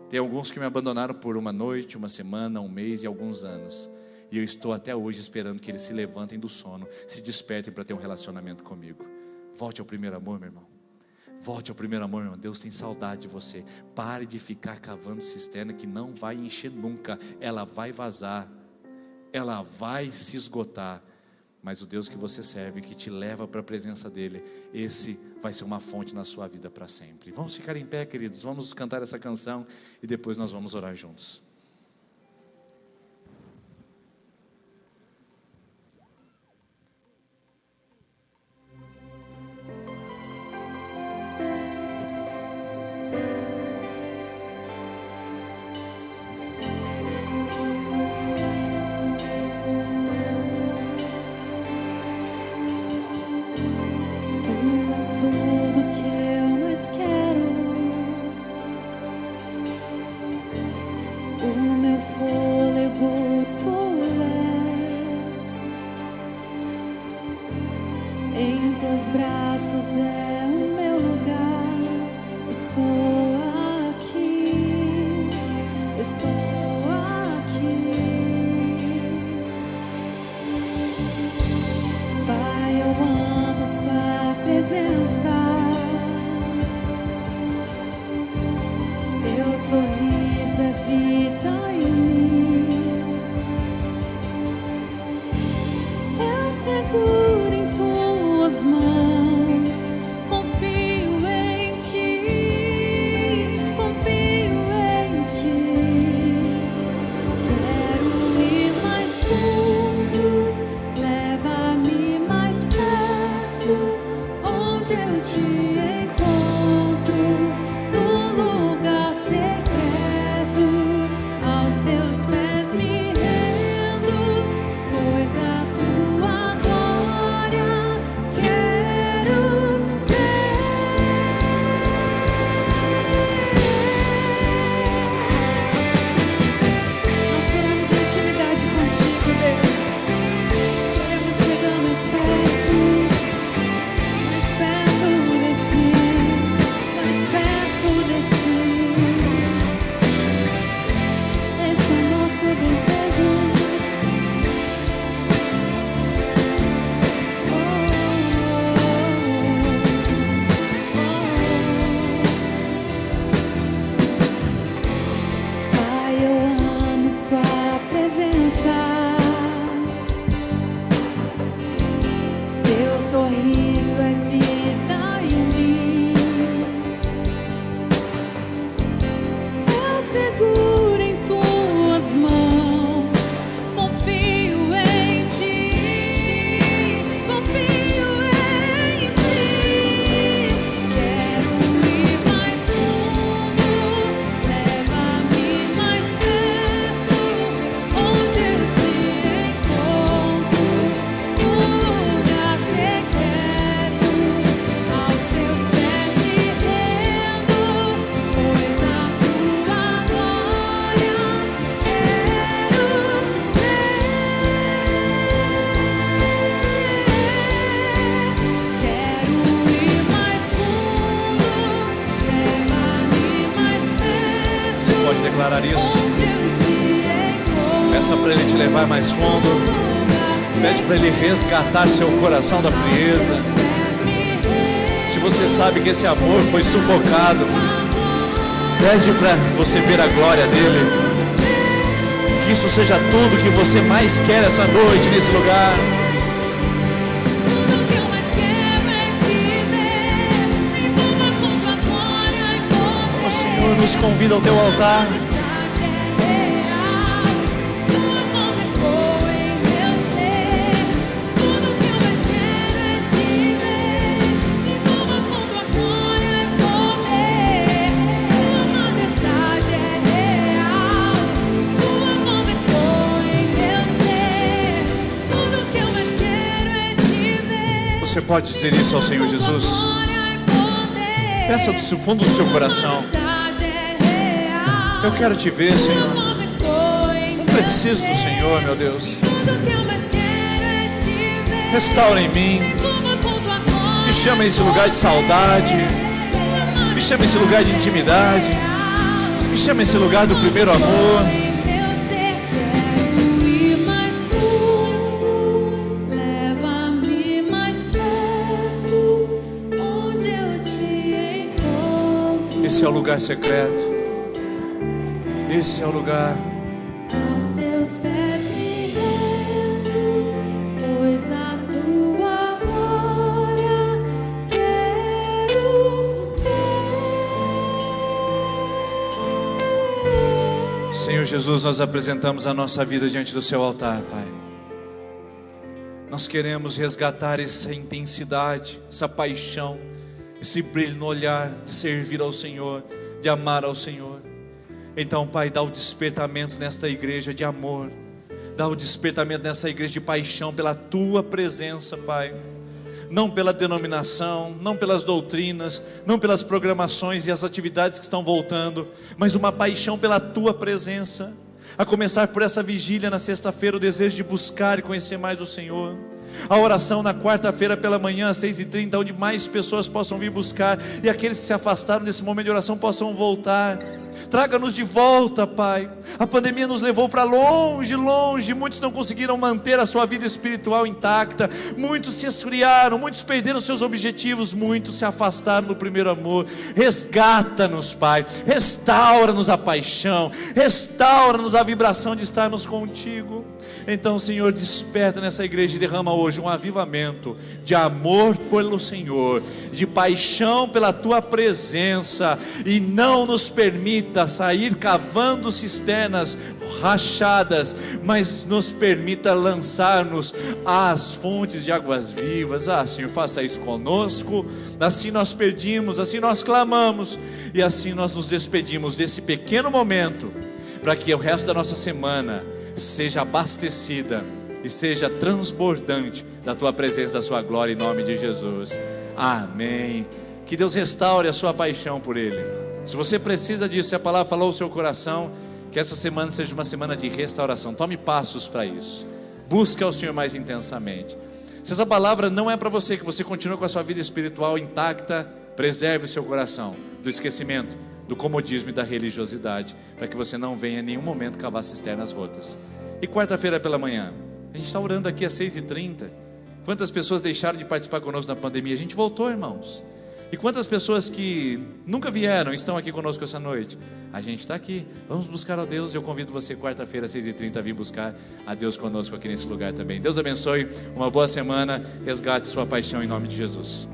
Tem alguns que me abandonaram por uma noite, uma semana, um mês e alguns anos. E eu estou até hoje esperando que eles se levantem do sono, se despertem para ter um relacionamento comigo. Volte ao primeiro amor, meu irmão. Volte ao primeiro amor, meu irmão. Deus tem saudade de você. Pare de ficar cavando cisterna que não vai encher nunca. Ela vai vazar. Ela vai se esgotar. Mas o Deus que você serve, que te leva para a presença dEle, esse vai ser uma fonte na sua vida para sempre. Vamos ficar em pé, queridos. Vamos cantar essa canção e depois nós vamos orar juntos. Isso. Peça para Ele te levar mais fundo. Pede para Ele resgatar seu coração da frieza. Se você sabe que esse amor foi sufocado. Pede para você ver a glória dele. Que isso seja tudo que você mais quer essa noite nesse lugar. Tudo que eu mais quero é te ver. Me envolva com tua glória e poder. O Senhor nos convida ao teu altar. Você pode dizer isso ao Senhor Jesus? Peça do fundo do seu coração. Eu quero te ver, Senhor. Eu preciso do Senhor, meu Deus. Restaura em mim. Me chama a esse lugar de saudade. Me chama a esse lugar de intimidade. Me chama a esse lugar do primeiro amor. Esse é o lugar secreto. Esse é o lugar. Aos teus pés me rendo, pois a tua glória quero ver. Senhor Jesus, nós apresentamos a nossa vida diante do seu altar, Pai. Nós queremos resgatar essa intensidade, essa paixão, esse brilho no olhar de servir ao Senhor, de amar ao Senhor. Então, Pai, dá o despertamento nesta igreja de amor, dá o despertamento nessa igreja de paixão pela tua presença, Pai. Não pela denominação, não pelas doutrinas, não pelas programações e as atividades que estão voltando, mas uma paixão pela tua presença. A começar por essa vigília na sexta-feira, o desejo de buscar e conhecer mais o Senhor. A oração na quarta-feira pela manhã às 6h30, onde mais pessoas possam vir buscar, e aqueles que se afastaram desse momento de oração possam voltar. Traga-nos de volta, Pai. A pandemia nos levou para longe, longe. Muitos não conseguiram manter a sua vida espiritual intacta. Muitos se esfriaram, muitos perderam seus objetivos, muitos se afastaram do primeiro amor. Resgata-nos, Pai. Restaura-nos a paixão. Restaura-nos a vibração de estarmos contigo. Então, Senhor, desperta nessa igreja e derrama hoje um avivamento de amor pelo Senhor, de paixão pela tua presença, e não nos permita sair cavando cisternas rachadas, mas nos permita lançar-nos às fontes de águas vivas. Senhor, faça isso conosco. Assim nós pedimos, assim nós clamamos, e assim nós nos despedimos desse pequeno momento, para que o resto da nossa semana seja abastecida e seja transbordante da tua presença, da sua glória, em nome de Jesus. Amém. Que Deus restaure a sua paixão por Ele. Se você precisa disso, se a palavra falou ao seu coração, que essa semana seja uma semana de restauração. Tome passos para isso. Busque ao Senhor mais intensamente. Se essa palavra não é para você, que você continue com a sua vida espiritual intacta, preserve o seu coração do esquecimento, do comodismo e da religiosidade, para que você não venha em nenhum momento cavar cisternas rotas. E quarta-feira pela manhã, a gente está orando aqui às 6h30. Quantas pessoas deixaram de participar conosco na pandemia? A gente voltou, irmãos. E quantas pessoas que nunca vieram estão aqui conosco essa noite? A gente está aqui. Vamos buscar a Deus. Eu convido você quarta-feira às 6h30 a vir buscar a Deus conosco aqui nesse lugar também. Deus abençoe, uma boa semana. Resgate sua paixão em nome de Jesus.